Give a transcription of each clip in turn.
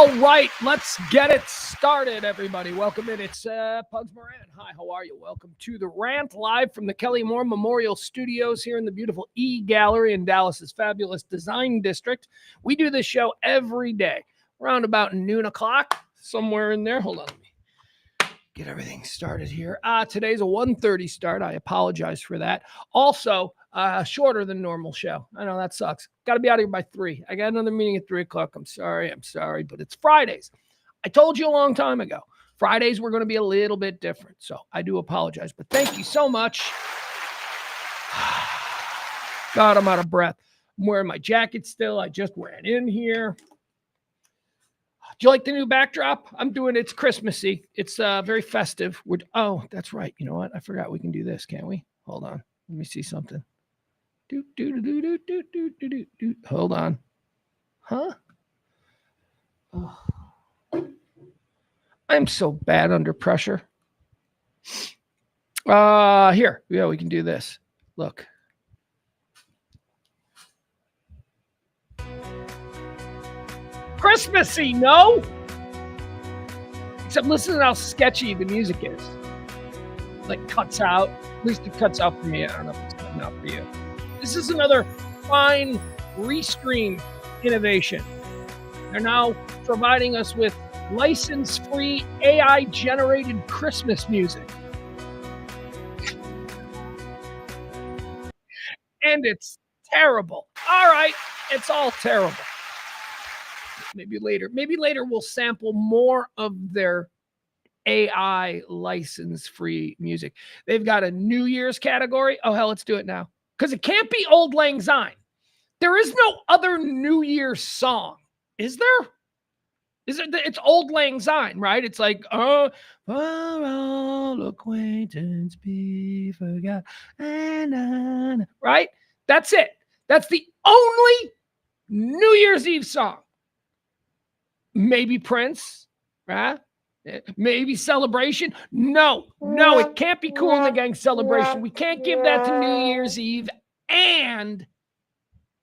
All right, let's get it started, everybody. Welcome in. It's Pugs Moran. Hi, how are you? Welcome to the Rant, live from the Kelly Moore Memorial Studios here in the beautiful E Gallery in Dallas's fabulous Design District. We do this show every day, around about noon o'clock, somewhere in there. Hold on, let me get everything started here. Today's a 1:30 start. I apologize for that. Also, shorter than normal show. I know that sucks. Got to be out of here by 3. I got another meeting at 3 o'clock. I'm sorry, but it's Fridays. I told you a long time ago. Fridays were going to be a little bit different, so I do apologize. But thank you so much. God, I'm out of breath. I'm wearing my jacket still. I just ran in here. Do you like the new backdrop? I'm doing it's Christmassy. It's very festive. Oh, that's right. You know what? I forgot we can do this, can't we? Hold on. Let me see something. Hold on. Huh? Oh. I'm so bad under pressure. Here. Yeah, we can do this. Look. Christmassy, no? Except listen to how sketchy the music is. Like cuts out. At least it cuts out for me. I don't know if it's cutting out for you. This is another fine restream innovation. They're now providing us with license-free AI-generated Christmas music. And it's terrible. All right, it's all terrible. Maybe later we'll sample more of their AI license-free music. They've got a New Year's category. Oh, hell, let's do it now. Because it can't be Old Lang Syne. There is no other New Year's song. Is there? It's Old Lang Syne, right? It's like, oh, for all acquaintance be forgot. Right? That's it. That's the only New Year's Eve song. Maybe Prince, right? Maybe Celebration. No, it can't be Cool in the Gang Celebration. We can't give that to New Year's Eve and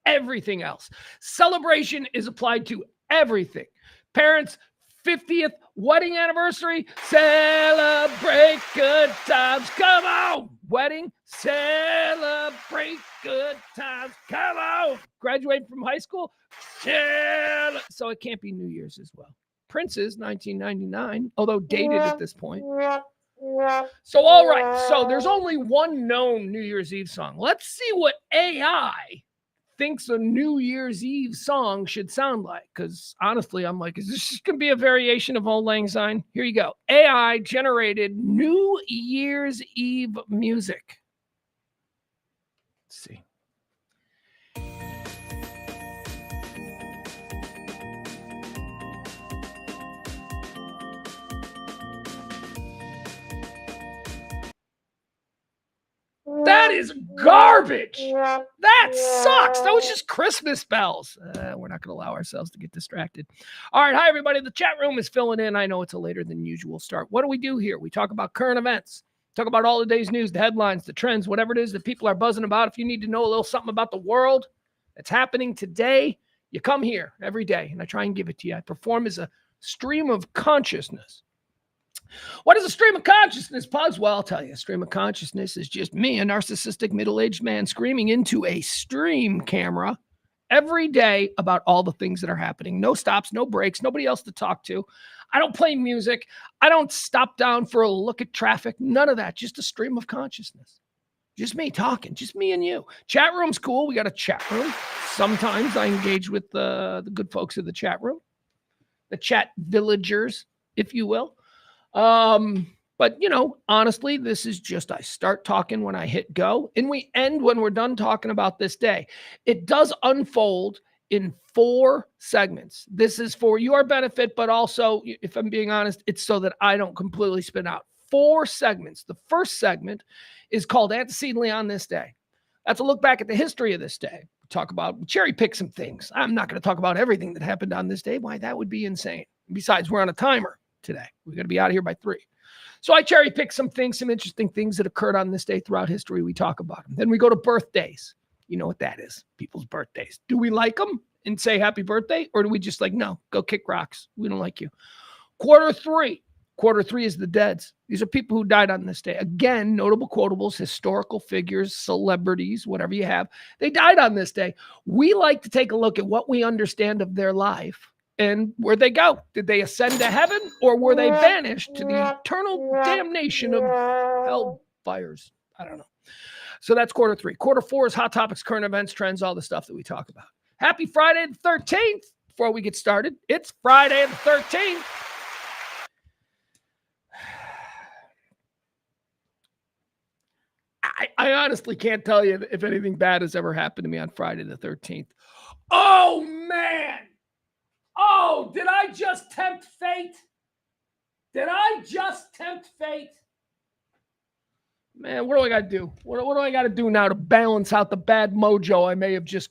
everything else. Celebration is applied to everything. Parents' 50th wedding anniversary, celebrate good times. Come on, wedding, celebrate good times. Come on, graduate from high school, so it can't be New Year's as well. Prince's 1999, although dated at this point. So, all right. So there's only one known New Year's Eve song. Let's see what AI thinks a New Year's Eve song should sound like. Because honestly, I'm like, is this just going to be a variation of Old Lang Syne? Here you go. AI generated New Year's Eve music. Let's see. That is garbage. That sucks. That was just Christmas bells. We're not going to allow ourselves to get distracted. All right. Hi, everybody. The chat room is filling in. I know it's a later than usual start. What do we do here? We talk about current events, talk about all the day's news, the headlines, the trends, whatever it is that people are buzzing about. If you need to know a little something about the world that's happening today, you come here every day, and I try and give it to you. I perform as a stream of consciousness. What is a stream of consciousness, Pugs? Well, I'll tell you, a stream of consciousness is just me, a narcissistic middle-aged man, screaming into a stream camera every day about all the things that are happening. No stops, no breaks, nobody else to talk to. I don't play music. I don't stop down for a look at traffic. None of that. Just a stream of consciousness. Just me talking. Just me and you. Chat room's cool. We got a chat room. Sometimes I engage with the good folks in the chat room. The chat villagers, if you will. But you know, honestly, this is just, I start talking when I hit go and we end when we're done talking about this day. It does unfold in 4 segments. This is for your benefit, but also, if I'm being honest, it's so that I don't completely spin out. 4 segments. The first segment is called Antecedently on This Day. That's a look back at the history of this day. We talk about, cherry pick some things. I'm not going to talk about everything that happened on this day. Why? That would be insane. Besides, we're on a timer today. We're going to be out of here by 3. So I cherry pick some things, some interesting things that occurred on this day throughout history. We talk about them. Then we go to birthdays. You know what that is. People's birthdays. Do we like them? and say happy birthday? Or do we just like, no, go kick rocks? We don't like you. Quarter three. Quarter three is the deads. These are people who died on this day. Again, notable quotables, historical figures, celebrities, whatever you have. They died on this day. We like to take a look at what we understand of their life and where they go. Did they ascend to heaven, or were they banished to the eternal damnation of hell fires? I don't know. So that's quarter three. Quarter four is hot topics, current events, trends, all the stuff that we talk about. Happy Friday the 13th. Before we get started, it's Friday the 13th. I honestly can't tell you if anything bad has ever happened to me on Friday the 13th. Oh, man. Oh, did I just tempt fate? Did I just tempt fate? Man, what do I got to do? What do I got to do now to balance out the bad mojo I may have just...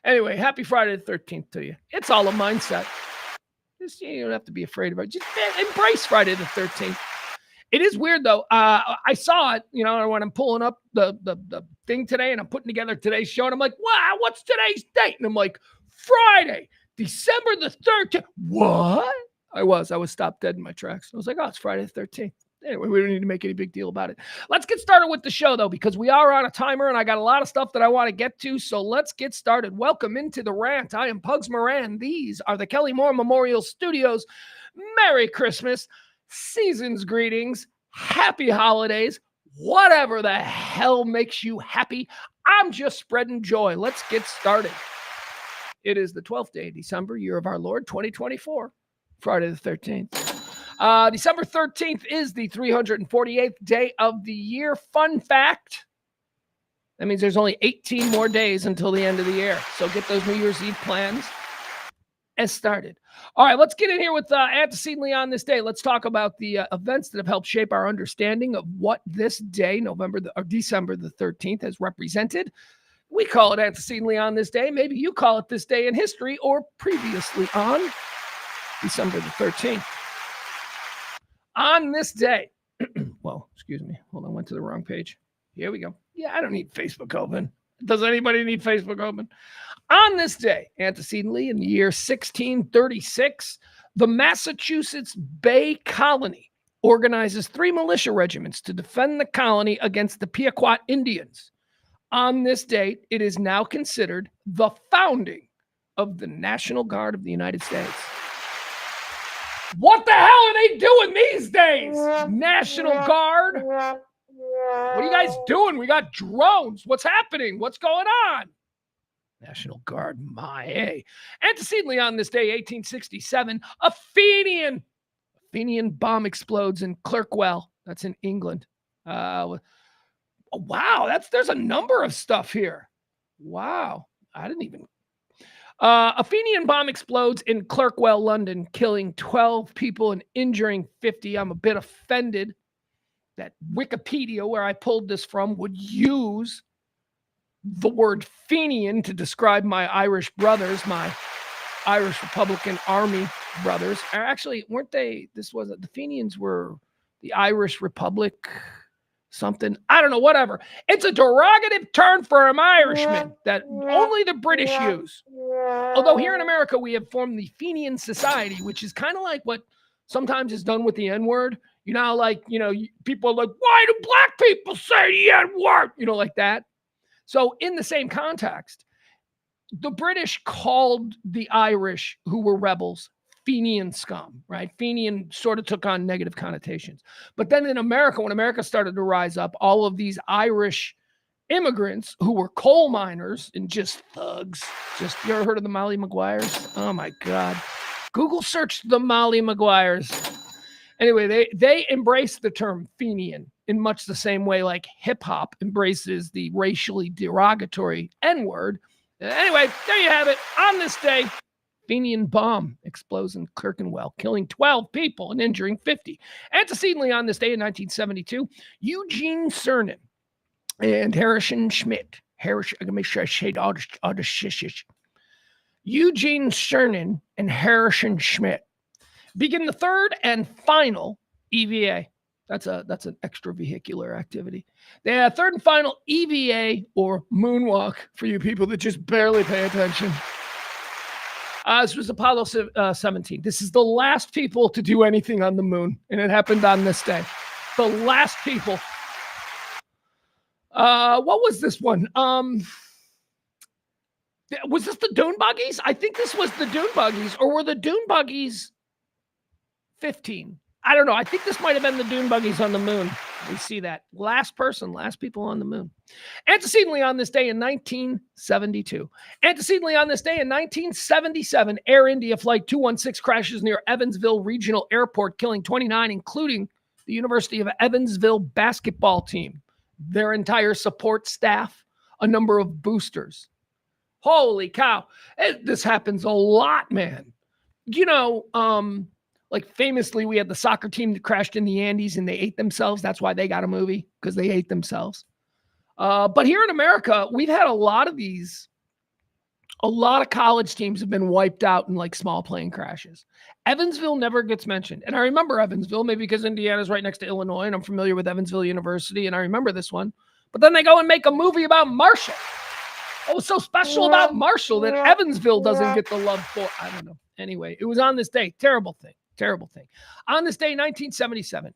Anyway, happy Friday the 13th to you. It's all a mindset. You don't have to be afraid about it. Just embrace Friday the 13th. It is weird, though. I saw it, when I'm pulling up the thing today and I'm putting together today's show, and I'm like, wow, what's today's date? And I'm like, Friday, December the 13th. What? I was stopped dead in my tracks. I was like, oh, it's Friday the 13th. Anyway, we don't need to make any big deal about it. Let's get started with the show, though, because we are on a timer, and I got a lot of stuff that I want to get to, so let's get started. Welcome into the Rant. I am Pugs Moran. These are the Kelly Moore Memorial Studios. Merry Christmas. Season's greetings, happy holidays, whatever the hell makes you happy. I'm just spreading joy. Let's get started. It is the 12th day of December, year of our Lord, 2024, Friday the 13th. December 13th is the 348th day of the year. Fun fact, that means there's only 18 more days until the end of the year. So get those New Year's Eve plans started. All right, let's get in here with antecedently on this day. Let's talk about the events that have helped shape our understanding of what this day, December the 13th, has represented. We call it antecedently on this day. Maybe you call it this day in history or previously on December the 13th. On this day, well, excuse me. Hold on, I went to the wrong page. Here we go. Yeah, I don't need Facebook open. Does anybody need Facebook open? On this day, antecedently, in the year 1636, the Massachusetts Bay Colony organizes 3 militia regiments to defend the colony against the Pequot Indians. On this date, it is now considered the founding of the National Guard of the United States. What the hell are they doing these days? National Guard? What are you guys doing? We got drones. What's happening? What's going on? National Guard, Antecedently on this day, 1867, a Fenian bomb explodes in Clerkenwell. That's in England. Wow, there's a number of stuff here. Wow, I didn't even... a Fenian bomb explodes in Clerkenwell, London, killing 12 people and injuring 50. I'm a bit offended that Wikipedia, where I pulled this from, would use the word Fenian to describe my Irish brothers, my Irish Republican Army brothers. Actually, weren't they? The Fenians were the Irish Republic something. I don't know, whatever. It's a derogative term for an Irishman that only the British use. Although here in America, we have formed the Fenian Society, which is kind of like what sometimes is done with the N-word. People are like, why do black people say the N-word? Like that. So in the same context, the British called the Irish who were rebels Fenian scum, right? Fenian sort of took on negative connotations. But then in America, when America started to rise up, all of these Irish immigrants who were coal miners and just thugs. You ever heard of the Molly Maguires? Oh my God. Google search the Molly Maguires. Anyway, they embraced the term Fenian in much the same way like hip hop embraces the racially derogatory N-word. Anyway, there you have it. On this day, Fenian bomb explodes in Clerkenwell, killing 12 people and injuring 50. Antecedently on this day in 1972, Eugene Cernan and Harrison Schmidt. Eugene Cernan and Harrison Schmidt begin the third and final EVA. That's an extravehicular activity. The third and final EVA, or moonwalk, for you people that just barely pay attention. This was Apollo 17. This is the last people to do anything on the moon, and it happened on this day. The last people. What was this one? Was this the Dune Buggies? I think this was the Dune Buggies, or were the Dune Buggies 15? I don't know. I think this might have been the Dune Buggies on the moon. We see that. Last people on the moon. Antecedently on this day in 1972. Antecedently on this day in 1977, Air India Flight 216 crashes near Evansville Regional Airport, killing 29, including the University of Evansville basketball team, their entire support staff, a number of boosters. Holy cow. This happens a lot, man. You know, like famously, we had the soccer team that crashed in the Andes and they ate themselves. That's why they got a movie, because they ate themselves. But here in America, we've had a lot of these. A lot of college teams have been wiped out in like small plane crashes. Evansville never gets mentioned. And I remember Evansville, maybe because Indiana's right next to Illinois and I'm familiar with Evansville University and I remember this one. But then they go and make a movie about Marshall. What was so special about Marshall that Evansville doesn't get the love for? I don't know. Anyway, it was on this day. Terrible thing. On this day, 1977,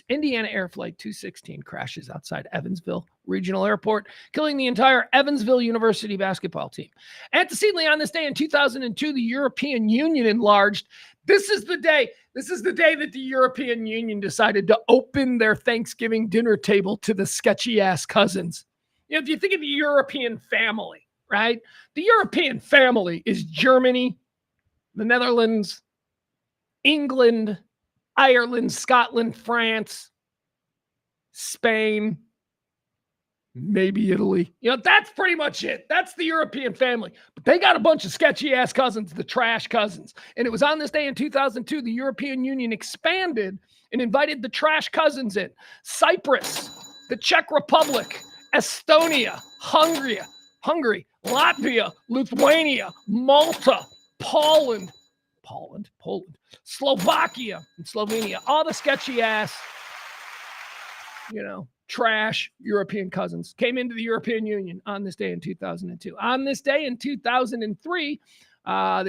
Indiana Air Flight 216 crashes outside Evansville Regional Airport, killing the entire Evansville University basketball team. Antecedently on this day in 2002, the European Union enlarged. This is the day that the European Union decided to open their Thanksgiving dinner table to the sketchy-ass cousins. You know, if you think of the European family, right? The European family is Germany, the Netherlands, England, Ireland, Scotland, France, Spain, maybe Italy. You know, that's pretty much it. That's the European family. But they got a bunch of sketchy-ass cousins, the trash cousins. And it was on this day in 2002, the European Union expanded and invited the trash cousins in. Cyprus, the Czech Republic, Estonia, Hungary, Latvia, Lithuania, Malta, Poland, Slovakia, and Slovenia. All the sketchy-ass, trash European cousins came into the European Union on this day in 2002. On this day in 2003,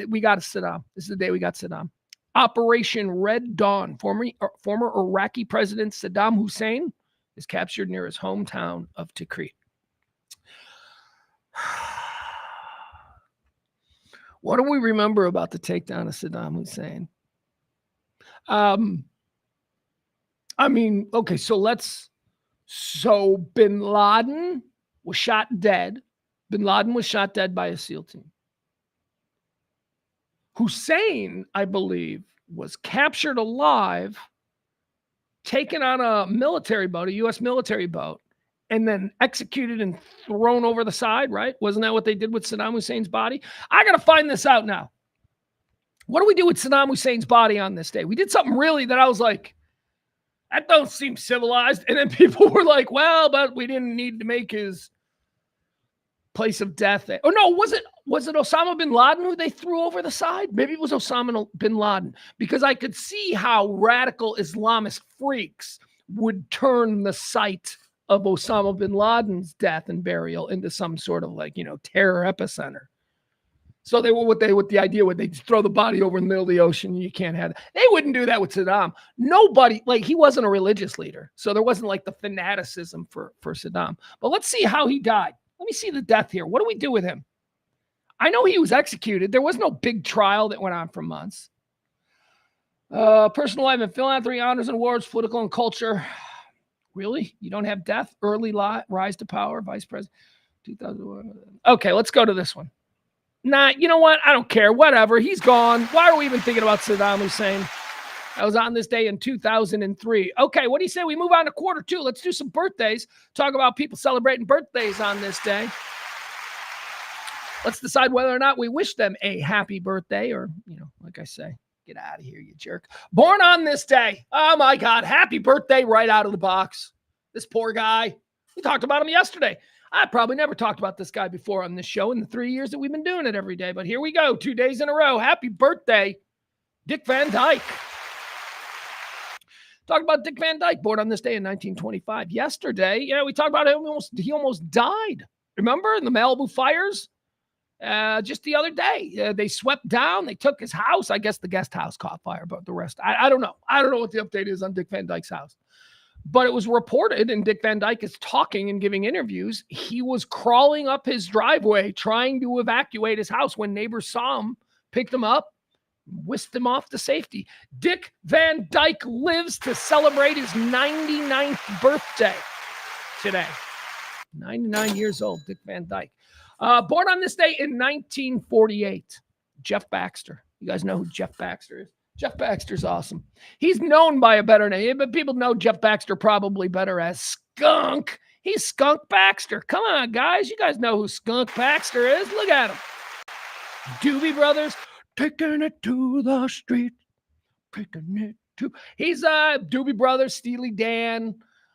we got Saddam. This is the day we got Saddam. Operation Red Dawn. Former Iraqi President Saddam Hussein is captured near his hometown of Tikrit. What do we remember about the takedown of Saddam Hussein? So Bin Laden was shot dead. Bin Laden was shot dead by a SEAL team. Hussein, I believe, was captured alive, taken on a military boat, a U.S. military boat, and then executed and thrown over the side, right? Wasn't that what they did with Saddam Hussein's body? I got to find this out now. What do we do with Saddam Hussein's body on this day? We did something really that I was like, that don't seem civilized. And then people were like, well, but we didn't need to make his place of death. Oh, no, was it Osama bin Laden who they threw over the side? Maybe it was Osama bin Laden, because I could see how radical Islamist freaks would turn the site of Osama bin Laden's death and burial into some sort of terror epicenter. So they were with the idea would they throw the body over in the middle of the ocean. You can't have it. They wouldn't do that with Saddam. Nobody, he wasn't a religious leader. So there wasn't the fanaticism for Saddam. But let's see how he died. Let me see the death here. What do we do with him? I know he was executed. There was no big trial that went on for months. Personal life and philanthropy, honors and awards, political and culture. Really? You don't have death? Early rise to power, vice president, 2001. Okay, let's go to this one. Nah, you know what? I don't care. Whatever. He's gone. Why are we even thinking about Saddam Hussein? I was on this day in 2003. Okay, what do you say we move on to quarter two? Let's do some birthdays. Talk about people celebrating birthdays on this day. Let's decide whether or not we wish them a happy birthday or, like I say, get out of here, you jerk. Born on this day. Oh, my God. Happy birthday right out of the box. This poor guy. We talked about him yesterday. I probably never talked about this guy before on this show in the 3 years that we've been doing it every day. But here we go. 2 days in a row. Happy birthday, Dick Van Dyke. Talked about Dick Van Dyke, born on this day in 1925. Yesterday, we talked about him. He almost died. Remember in the Malibu fires? just the other day. They swept down. They took his house. I guess the guest house caught fire, but the rest, I don't know. I don't know what the update is on Dick Van Dyke's house. But it was reported, and Dick Van Dyke is talking and giving interviews. He was crawling up his driveway trying to evacuate his house when neighbors saw him, picked him up, whisked him off to safety. Dick Van Dyke lives to celebrate his 99th birthday today. 99 years old, Dick Van Dyke. Born on this day in 1948, Jeff Baxter. You guys know who Jeff Baxter is? Jeff Baxter's awesome. He's known by a better name, but people know Jeff Baxter probably better as Skunk. He's Skunk Baxter. Come on, guys. You guys know who Skunk Baxter is. Look at him. Doobie Brothers, taking it to the street. Taking it to... He's Doobie Brothers, Steely Dan.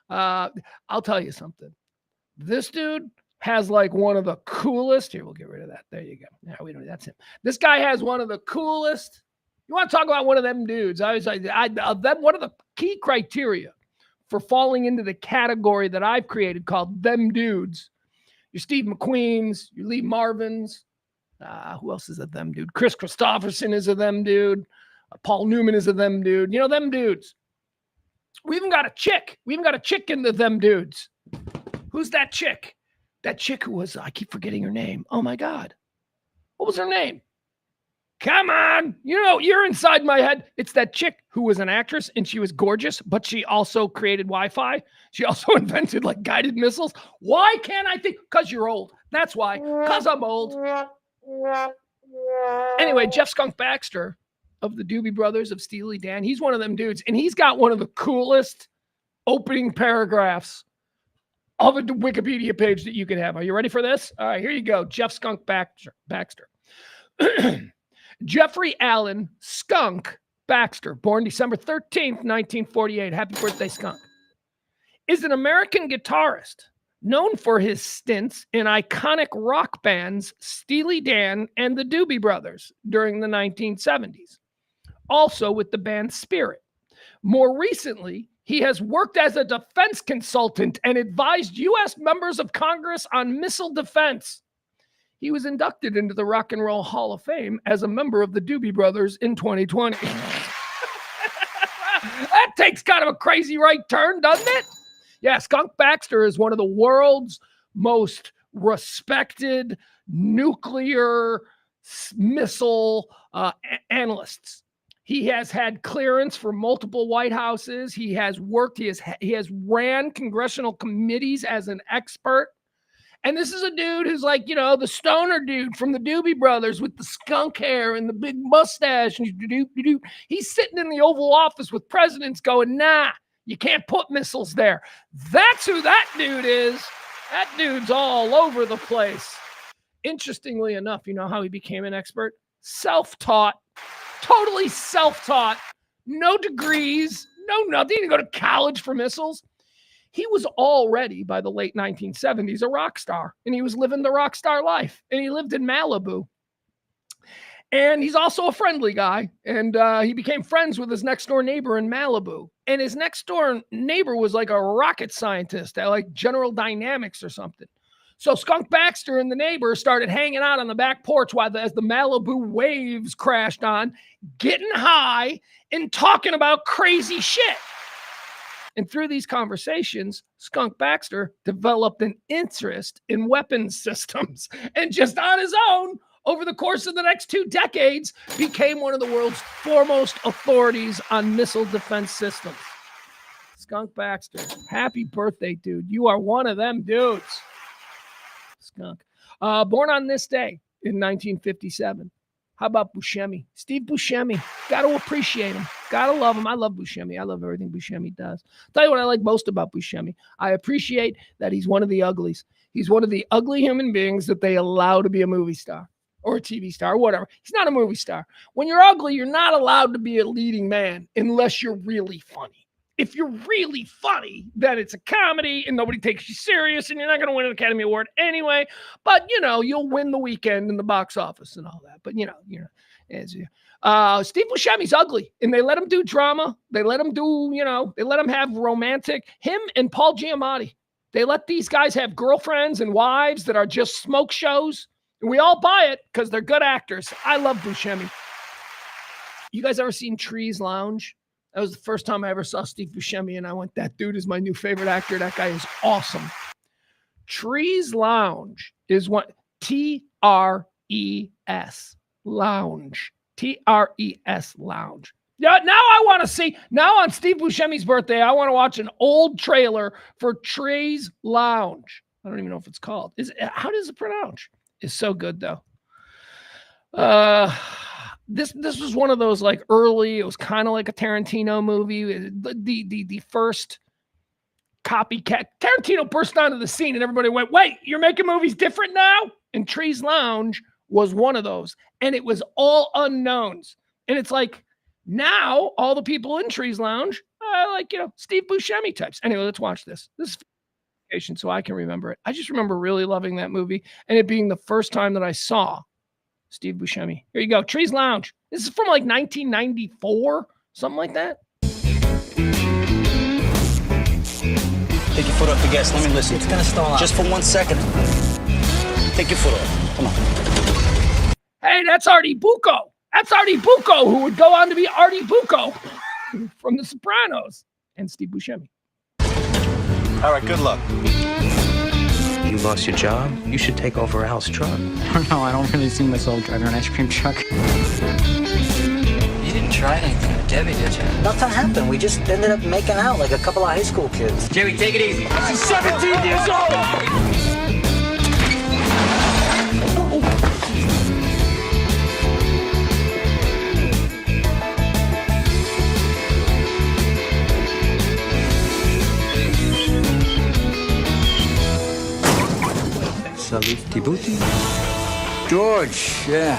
I'll tell you something. This dude has like one of the coolest... Here, we'll get rid of that. There you go. Yeah, we don't... That's him. This guy has one of the coolest... You want to talk about one of them dudes? One of the key criteria for falling into the category that I've created called them dudes. Your Steve McQueen's, your Lee Marvin's. Who else is a them dude? Chris Christopherson is a them dude. Paul Newman is a them dude. You know, them dudes. We even got a chick. We even got a chick in the them dudes. Who's that chick? That chick who was, I keep forgetting her name. Oh my God. What was her name? Come on. You know, you're inside my head. It's that chick who was an actress and she was gorgeous, but she also created Wi-Fi. She also invented like guided missiles. Why can't I think? Because you're old. That's why. Because I'm old. Anyway, Jeff Skunk Baxter of the Doobie Brothers of Steely Dan. He's one of them dudes. And he's got one of the coolest opening paragraphs of a Wikipedia page that you could have. Are you ready for this? All right, here you go. Jeff Skunk Baxter. Jeffrey Allen Skunk Baxter, born December 13th, 1948. Happy birthday, Skunk. Is an American guitarist known for his stints in iconic rock bands Steely Dan and the Doobie Brothers during the 1970s. Also with the band Spirit. More recently, he has worked as a defense consultant and advised U.S. members of Congress on missile defense. He was inducted into the Rock and Roll Hall of Fame as a member of the Doobie Brothers in 2020. That takes kind of a crazy right turn, doesn't it? Yeah, Skunk Baxter is one of the world's most respected nuclear missile analysts. He has had clearance for multiple White Houses. He has worked, he has ran congressional committees as an expert. And this is a dude who's like, you know, the stoner dude from the Doobie Brothers with the skunk hair and the big mustache. And he's sitting in the Oval Office with presidents going, nah, you can't put missiles there. That's who that dude is. That dude's all over the place. Interestingly enough, you know how he became an expert? Self-taught, totally self-taught, no degrees, no nothing. He didn't go to college for missiles. He was already, by the late 1970s, a rock star, and he was living the rock star life, and he lived in Malibu. And he's also a friendly guy, and he became friends with his next-door neighbor in Malibu. And his next-door neighbor was like a rocket scientist at like General Dynamics or something. So Skunk Baxter and the neighbor started hanging out on the back porch as the Malibu waves crashed on, getting high and talking about crazy shit. And through these conversations, Skunk Baxter developed an interest in weapons systems and just on his own, over the course of the next 2 decades, became one of the world's foremost authorities on missile defense systems. Skunk Baxter, happy birthday, dude. You are one of them dudes. Skunk. Born on this day in 1957. How about Buscemi? Steve Buscemi. Got to appreciate him. Got to love him. I love Buscemi. I love everything Buscemi does. I'll tell you what I like most about Buscemi. I appreciate that he's one of the uglies. He's one of the ugly human beings that they allow to be a movie star or a TV star or whatever. He's not a movie star. When you're ugly, you're not allowed to be a leading man unless you're really funny. If you're really funny, then it's a comedy and nobody takes you serious and you're not going to win an Academy Award anyway. But, you know, you'll win the weekend in the box office and all that. But, you know, Steve Buscemi's ugly and they let him do drama. They let him do, you know, they let him have romantic. Him and Paul Giamatti. They let these guys have girlfriends and wives that are just smoke shows We all buy it because they're good actors. I love Buscemi. You guys ever seen Trees Lounge? That was the first time I ever saw Steve Buscemi, and I went, that dude is my new favorite actor. That guy is awesome. Trees Lounge is what? T-R-E-S. Lounge. T-R-E-S. Lounge. Yeah, now I want to see, now on Steve Buscemi's birthday, I want to watch an old trailer for Trees Lounge. I don't even know if it's called. How does it pronounce? It's so good, though. This was one of those like early, it was kind of like a Tarantino movie. The first copycat. Tarantino burst onto the scene and everybody went, wait, you're making movies different now? And Trees Lounge was one of those. And it was all unknowns. And it's like, now all the people in Trees Lounge are like, Steve Buscemi types. Anyway, let's watch this. This is so I can remember it. I just remember really loving that movie and it being the first time that I saw Steve Buscemi. Here you go. Trees Lounge. This is from like 1994, something like that. Take your foot off the gas. Let me listen. It's gonna stall out. Just for 1 second. Take your foot off. Come on. Hey, that's Artie Bucco. That's Artie Bucco, who would go on to be Artie Bucco from The Sopranos, and Steve Buscemi. All right, good luck. You lost your job? You should take over Al's truck. No, I don't really see myself driving an ice cream truck. You didn't try anything with Debbie, did you? Nothing happened. We just ended up making out like a couple of high school kids. Jerry, take it easy. She's 17 years old! Salute Tibuti. George, yeah.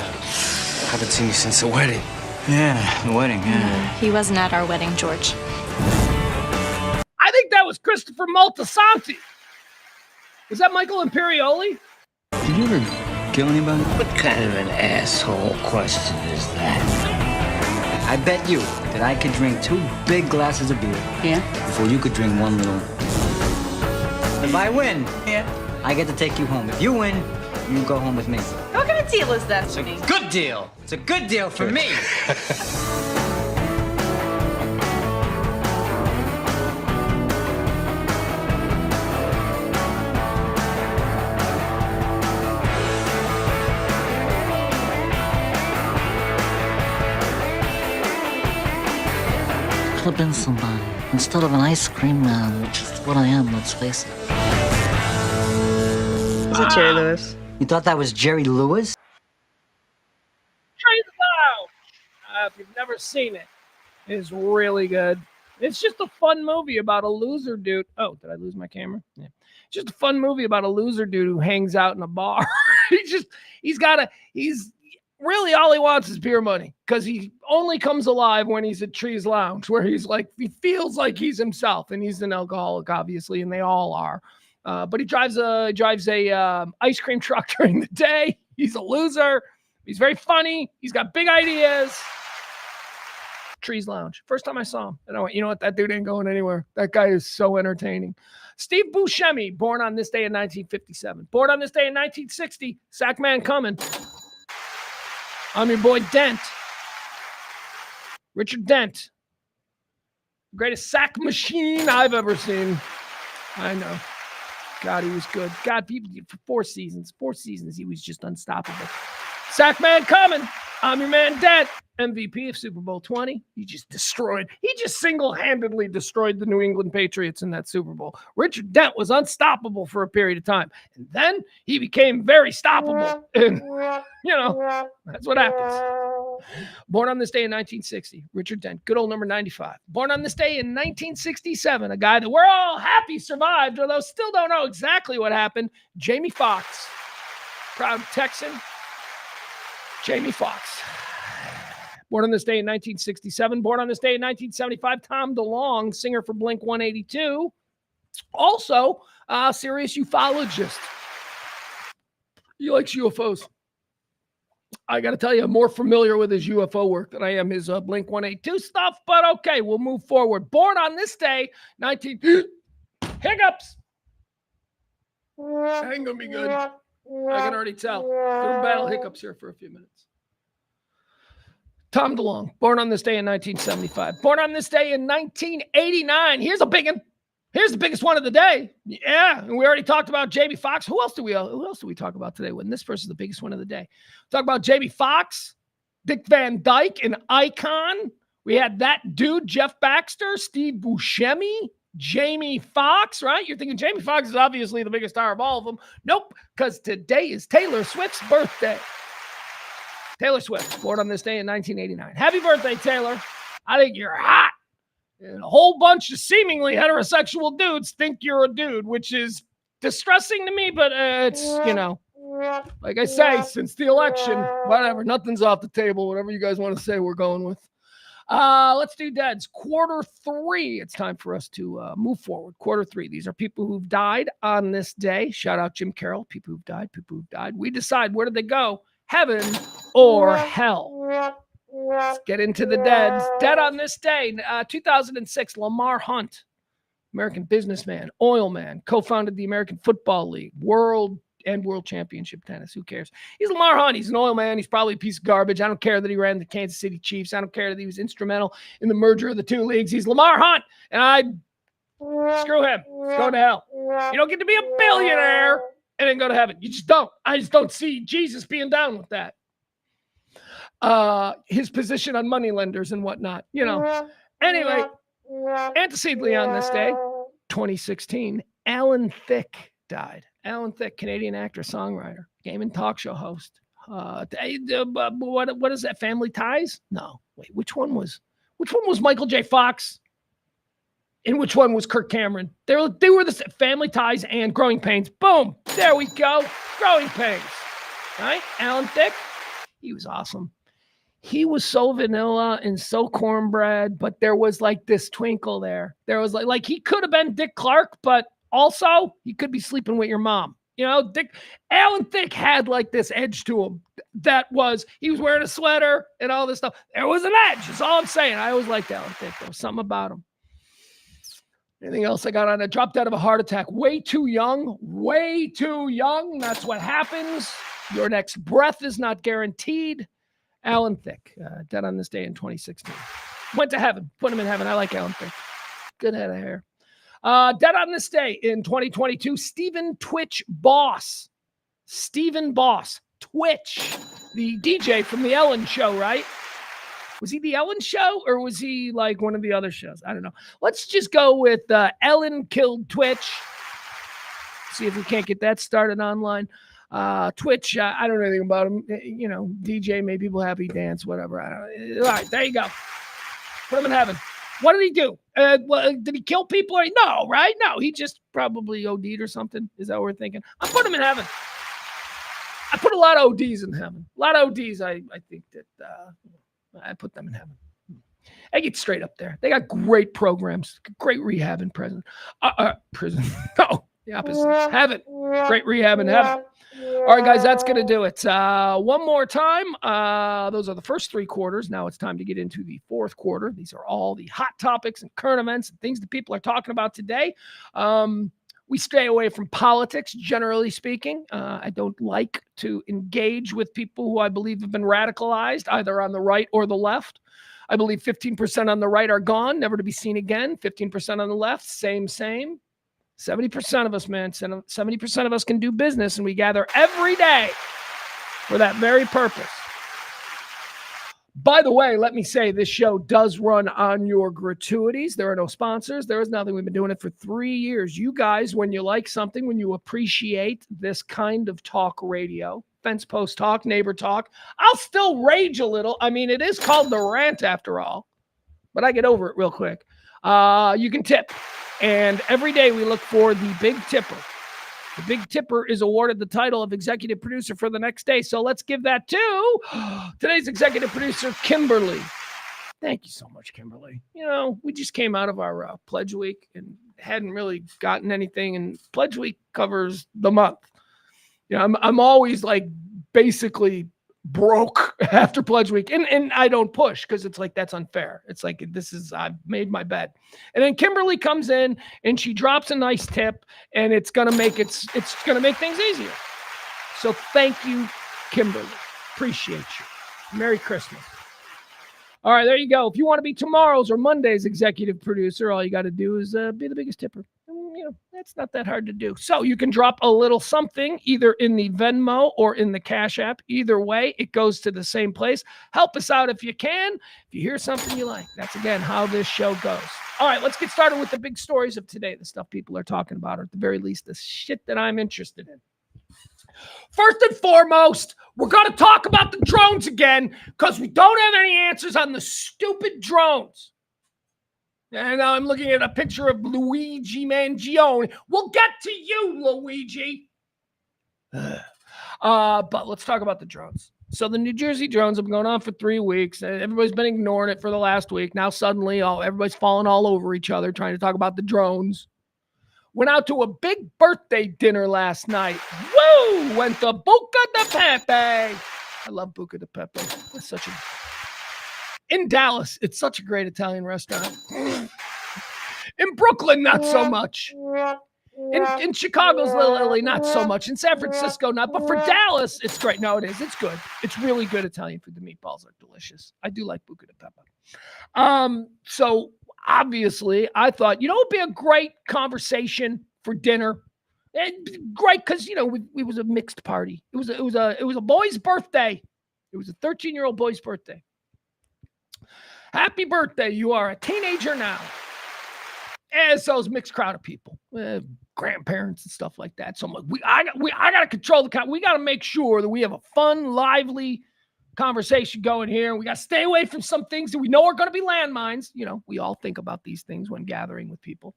Haven't seen you since the wedding. Yeah, the wedding, yeah. He wasn't at our wedding, George. I think that was Christopher Moltisanti. Was that Michael Imperioli? Did you ever kill anybody? What kind of an asshole question is that? I bet you that I could drink 2 big glasses of beer. Yeah. Before you could drink 1 little. If I win, Yeah. I get to take you home. If you win, you go home with me. What kind of deal is that, It's a good deal. It's a good deal for me. Could have been somebody instead of an ice cream man, which is what I am, let's face it. Is it Jerry Lewis? You thought that was Jerry Lewis? Trees Lounge. If you've never seen it, it's really good. It's just a fun movie about a loser dude. Oh, did I lose my camera? Yeah. Just a fun movie about a loser dude who hangs out in a bar. he's really all he wants is beer money because he only comes alive when he's at Trees Lounge, where he's like, he feels like he's himself, and he's an alcoholic, obviously, and they all are. But he drives a ice cream truck during the day. He's a loser. He's very funny. He's got big ideas. Trees Lounge. First time I saw him, and I went, you know what? That dude ain't going anywhere. That guy is so entertaining. Steve Buscemi, born on this day in 1957. Born on this day in 1960. Sack man coming. I'm your boy Dent. Richard Dent. Greatest sack machine I've ever seen. I know. God, he was good. God, for 4 seasons. 4 seasons, he was just unstoppable. Sack man coming. I'm your man Dent. MVP of Super Bowl 20. He just single-handedly destroyed the New England Patriots in that Super Bowl. Richard Dent was unstoppable for a period of time. And then he became very stoppable. And, that's what happens. Born on this day in 1960, Richard Dent, good old number 95. Born on this day in 1967, a guy that we're all happy survived, although still don't know exactly what happened, Jamie Foxx. Proud Texan, Jamie Foxx. Born on this day in 1967. Born on this day in 1975, Tom DeLonge, singer for Blink-182. Also, a serious ufologist. He likes UFOs. I got to tell you, I'm more familiar with his UFO work than I am his Blink-182 stuff, but okay, we'll move forward. Born on this day, hiccups. That ain't going to be good. I can already tell. We're battle hiccups here for a few minutes. Tom DeLonge, born on this day in 1975. Born on this day in 1989. Here's a big one. Here's the biggest one of the day. Yeah, and we already talked about Jamie Foxx. Who else do we talk about today when this person's the biggest one of the day? Talk about Jamie Foxx, Dick Van Dyke, an icon. We had that dude, Jeff Baxter, Steve Buscemi, Jamie Foxx, right? You're thinking Jamie Foxx is obviously the biggest star of all of them. Nope, because today is Taylor Swift's birthday. Taylor Swift, born on this day in 1989. Happy birthday, Taylor. I think you're hot. And a whole bunch of seemingly heterosexual dudes think you're a dude, which is distressing to me, but it's, like I say, since the election, whatever, nothing's off the table. Whatever you guys want to say, we're going with. Let's do Dead's quarter 3. It's time for us to move forward. Quarter 3. These are people who've died on this day. Shout out Jim Carroll. People who've died. We decide, where did they go? Heaven or hell? Let's get into the Deads. Dead on this day, 2006, Lamar Hunt, American businessman, oil man, co-founded the American Football League, world championship tennis. Who cares? He's Lamar Hunt. He's an oil man. He's probably a piece of garbage. I don't care that he ran the Kansas City Chiefs. I don't care that he was instrumental in the merger of the two leagues. He's Lamar Hunt, and screw him. He's going to hell. You don't get to be a billionaire and then go to heaven. You just don't. I just don't see Jesus being down with that. His position on moneylenders and whatnot, Anyway, antecedently on this day, 2016, Alan Thicke died. Alan Thicke, Canadian actor, songwriter, game and talk show host. What is that? Family Ties? No, wait. Which one was Michael J. Fox? And which one was Kirk Cameron? They were the Family Ties and Growing Pains. Boom. There we go. Growing Pains. Right? Alan Thicke. He was awesome. He was so vanilla and so cornbread, but there was like this twinkle there. There was like he could have been Dick Clark, but also he could be sleeping with your mom. Alan Thicke had like this edge to him he was wearing a sweater and all this stuff. There was an edge. That's all I'm saying. I always liked Alan Thicke. There was something about him. Anything else I got on it? Dropped out of a heart attack. Way too young. That's what happens. Your next breath is not guaranteed. Alan Thicke, dead on this day in 2016. Went to heaven. Put him in heaven. I like Alan Thicke. Good head of hair. Dead on this day in 2022, Stephen Twitch Boss. Stephen Boss. Twitch. The DJ from The Ellen Show, right? Was he The Ellen Show or was he like one of the other shows? I don't know. Let's just go with Ellen Killed Twitch. See if we can't get that started online. Twitch, I don't know anything about him. DJ, made people happy, dance, whatever. All right, there you go. Put him in heaven. What did he do? Did he kill people? No, right? No, he just probably OD'd or something. Is that what we're thinking? I put him in heaven. I put a lot of ODs in heaven. A lot of ODs, I think that I put them in heaven. I get straight up there. They got great programs, great rehab in prison. Prison. No, the opposite. Heaven. Great rehab in heaven. All right, guys, that's going to do it. One more time. Those are the first 3 quarters. Now it's time to get into the 4th quarter. These are all the hot topics and current events and things that people are talking about today. We stay away from politics, generally speaking. I don't like to engage with people who I believe have been radicalized, either on the right or the left. I believe 15% on the right are gone, never to be seen again. 15% on the left, same. 70% of us, man, 70% of us can do business, and we gather every day for that very purpose. By the way, let me say this show does run on your gratuities. There are no sponsors. There is nothing. We've been doing it for 3 years. You guys, when you like something, when you appreciate this kind of talk radio, fence post talk, neighbor talk, I'll still rage a little. I mean, it is called the Rant after all, but I get over it real quick. You can tip. And every day we look for the Big Tipper. The Big Tipper is awarded the title of executive producer for the next day. So let's give that to today's executive producer, Kimberly. Thank you so much, Kimberly. We just came out of our Pledge Week and hadn't really gotten anything. And Pledge Week covers the month. I'm always like basically broke after Pledge Week. And I don't push because it's like, that's unfair. It's like, I've made my bed. And then Kimberly comes in and she drops a nice tip and it's going to make things easier. So thank you, Kimberly. Appreciate you. Merry Christmas. All right, there you go. If you want to be tomorrow's or Monday's executive producer, all you got to do is be the biggest tipper. That's not that hard to do. So you can drop a little something either in the Venmo or in the Cash App. Either way, it goes to the same place. Help us out if you can. If you hear something you like, that's, again, how this show goes. All right, let's get started with the big stories of today, the stuff people are talking about, or at the very least, the shit that I'm interested in. First and foremost, we're going to talk about the drones again because we don't have any answers on the stupid drones. And now I'm looking at a picture of Luigi Mangione. We'll get to you, Luigi. But let's talk about the drones. So the New Jersey drones have been going on for 3 weeks. Everybody's been ignoring it for the last week. Now suddenly, everybody's falling all over each other trying to talk about the drones. Went out to a big birthday dinner last night. Woo! Went to Buca di Pepe. I love Buca di Pepe. It's such a... In Dallas, it's such a great Italian restaurant. In Brooklyn, not so much. In Chicago's Lily, not so much. In San Francisco, not. But for Dallas, it's great. No, it is. It's good. It's really good Italian food. The meatballs are delicious. I do like Buca di Pepe. So obviously, I thought, it'd be a great conversation for dinner. And great because it was a mixed party. It was a boy's birthday. It was a 13-year-old boy's birthday. Happy birthday! You are a teenager now. And so it's a mixed crowd of people, grandparents and stuff like that. So I'm like, I got to control the we got to make sure that we have a fun, lively conversation going here. We got to stay away from some things that we know are going to be landmines. We all think about these things when gathering with people.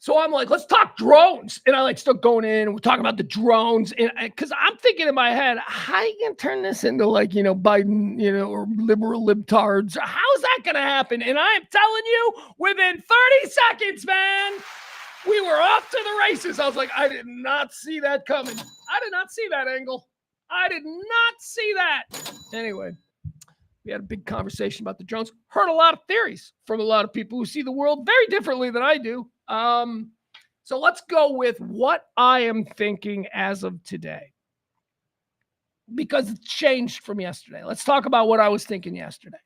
So I'm like, let's talk drones. And I start going in and we're talking about the drones. And because I'm thinking in my head, how you going to turn this into Biden, or liberal libtards? How's that going to happen? And I am telling you, within 30 seconds, man, we were off to the races. I was like, I did not see that coming. I did not see that angle. I did not see that. Anyway, we had a big conversation about the drones. Heard a lot of theories from a lot of people who see the world very differently than I do. So let's go with what I am thinking as of today, because it's changed from yesterday. Let's talk about what I was thinking yesterday.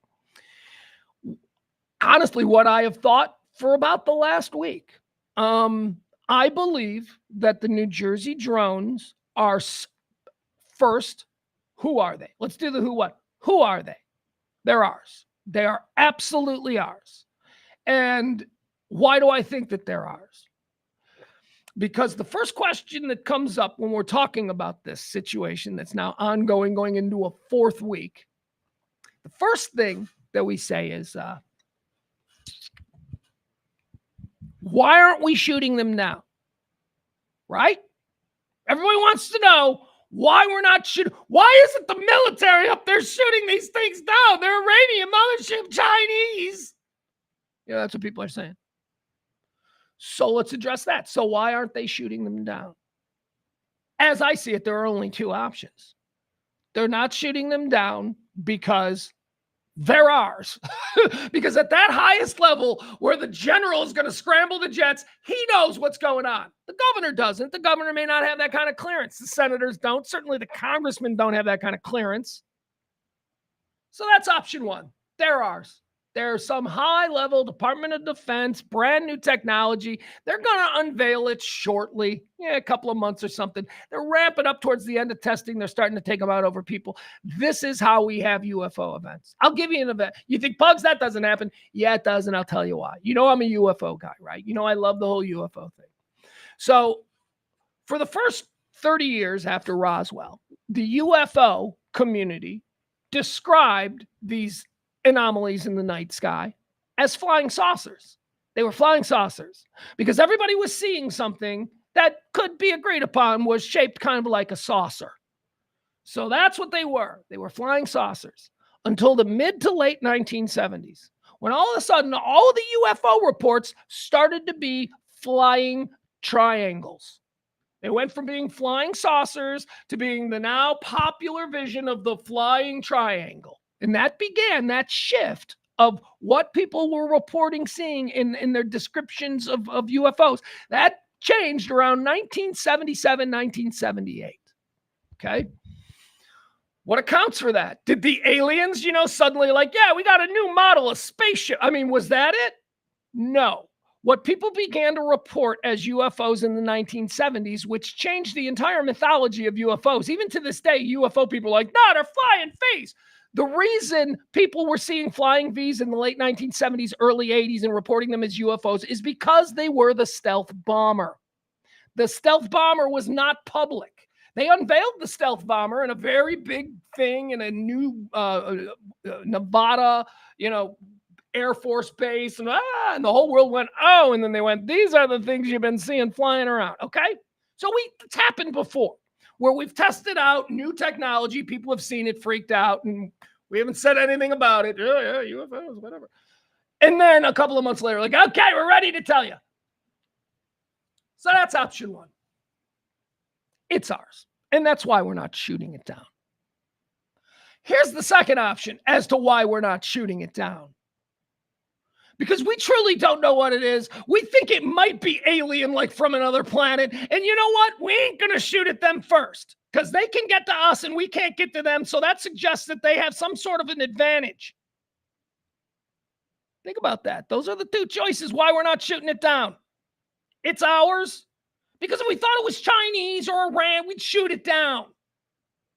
Honestly, what I have thought for about the last week. I believe that the New Jersey drones are first. Who are they? Let's do the who, what. Who are they? They're ours. They are absolutely ours. And why do I think that they're ours? Because the first question that comes up when we're talking about this situation that's now ongoing, going into a 4th week, the first thing that we say is, why aren't we shooting them now? Right? Everybody wants to know why we're not shooting. Why isn't the military up there shooting these things down? They're Iranian mothership Chinese. That's what people are saying. So let's address that. So why aren't they shooting them down? As I see it, there are only 2 options. They're not shooting them down because they're ours. Because at that highest level where the general is going to scramble the jets, he knows what's going on. The governor doesn't. The governor may not have that kind of clearance. The senators don't. Certainly the congressmen don't have that kind of clearance. So that's option 1. They're ours. There's some high-level Department of Defense, brand new technology. They're going to unveil it shortly, a couple of months or something. They're ramping up towards the end of testing. They're starting to take them out over people. This is how we have UFO events. I'll give you an event. You think, Pugs, that doesn't happen? Yeah, it does, and I'll tell you why. I'm a UFO guy, right? I love the whole UFO thing. So for the first 30 years after Roswell, the UFO community described these anomalies in the night sky as flying saucers. They were flying saucers because everybody was seeing something that could be agreed upon was shaped kind of like a saucer. So that's what they were. They were flying saucers until the mid to late 1970s, when all of a sudden all of the UFO reports started to be flying triangles. They went from being flying saucers to being the now popular vision of the flying triangle. And that began that shift of what people were reporting seeing in their descriptions of UFOs. That changed around 1977, 1978. Okay. What accounts for that? Did the aliens, suddenly yeah, we got a new model of spaceship? I mean, was that it? No. What people began to report as UFOs in the 1970s, which changed the entire mythology of UFOs. Even to this day, UFO people are like, no, they're flying Vs. The reason people were seeing flying Vs in the late 1970s, early 80s, and reporting them as UFOs is because they were the stealth bomber. The stealth bomber was not public. They unveiled the stealth bomber in a very big thing in a new Nevada, Air Force base, and the whole world went, oh, and then they went, these are the things you've been seeing flying around, okay? So it's happened before, where we've tested out new technology, people have seen it, freaked out, and we haven't said anything about it. Yeah, UFOs, whatever. And then a couple of months later, okay, we're ready to tell you. So that's option one. It's ours. And that's why we're not shooting it down. Here's the second option as to why we're not shooting it down. Because we truly don't know what it is. We think it might be alien, from another planet. And you know what? We ain't going to shoot at them first. Because they can get to us and we can't get to them. So that suggests that they have some sort of an advantage. Think about that. Those are the two choices why we're not shooting it down. It's ours. Because if we thought it was Chinese or Iran, we'd shoot it down.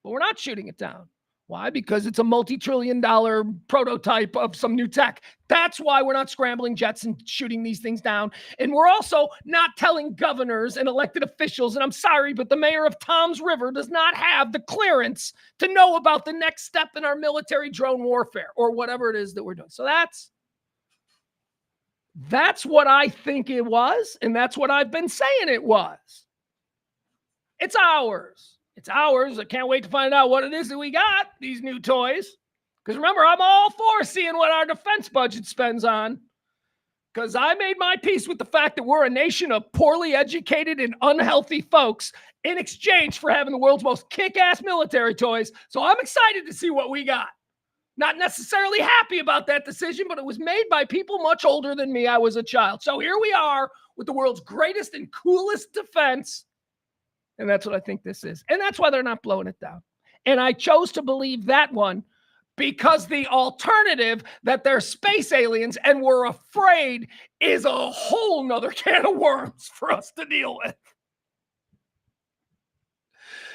But we're not shooting it down. Why? Because it's a multi-trillion-dollar prototype of some new tech. That's why we're not scrambling jets and shooting these things down. And we're also not telling governors and elected officials, and I'm sorry, but the mayor of Toms River does not have the clearance to know about the next step in our military drone warfare or whatever it is that we're doing. So that's what I think it was, and that's what I've been saying it was. It's ours. It's ours. I can't wait to find out what it is that we got, these new toys. Because remember, I'm all for seeing what our defense budget spends on. Because I made my peace with the fact that we're a nation of poorly educated and unhealthy folks in exchange for having the world's most kick-ass military toys. So I'm excited to see what we got. Not necessarily happy about that decision, but it was made by people much older than me. I was a child. So here we are with the world's greatest and coolest defense. And that's what I think this is. And that's why they're not blowing it down. And I chose to believe that one because the alternative that they're space aliens and we're afraid is a whole nother can of worms for us to deal with.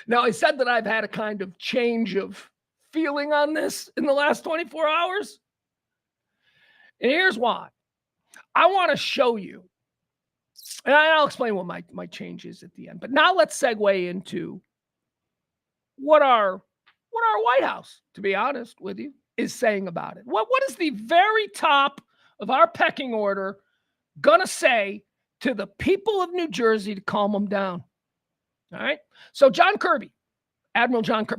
Now, I said that I've had a kind of change of feeling on this in the last 24 hours. And here's why. I want to show you, and I'll explain what my change is at the end. But now let's segue into what our White House, to be honest with you, is saying about it. What is the very top of our pecking order gonna say to the people of New Jersey to calm them down? All right. So John Kirby,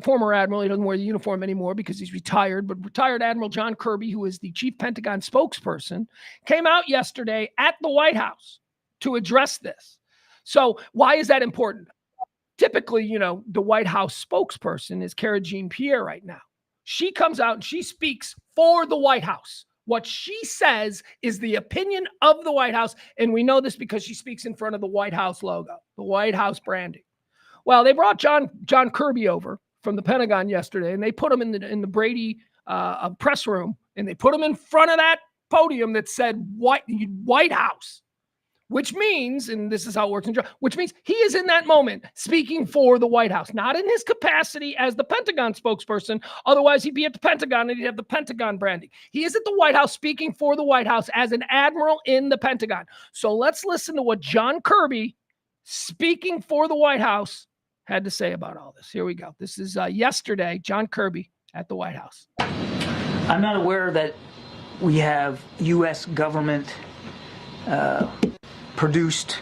former Admiral, he doesn't wear the uniform anymore because he's retired, but retired Admiral John Kirby, who is the chief Pentagon spokesperson, came out yesterday at the White House to address this. So why is that important? Typically, the White House spokesperson is Cara Jean-Pierre right now. She comes out and she speaks for the White House. What she says is the opinion of the White House, and we know this because she speaks in front of the White House logo, the White House branding. Well, they brought John Kirby over from the Pentagon yesterday, and they put him in the Brady press room, and they put him in front of that podium that said White House, which means, and this is how it works which means he is in that moment speaking for the White House, not in his capacity as the Pentagon spokesperson. Otherwise, he'd be at the Pentagon and he'd have the Pentagon branding. He is at the White House speaking for the White House as an admiral in the Pentagon. So let's listen to what John Kirby, speaking for the White House, had to say about all this. Here we go. This is yesterday, John Kirby at the White House. I'm not aware that we have U.S. government produced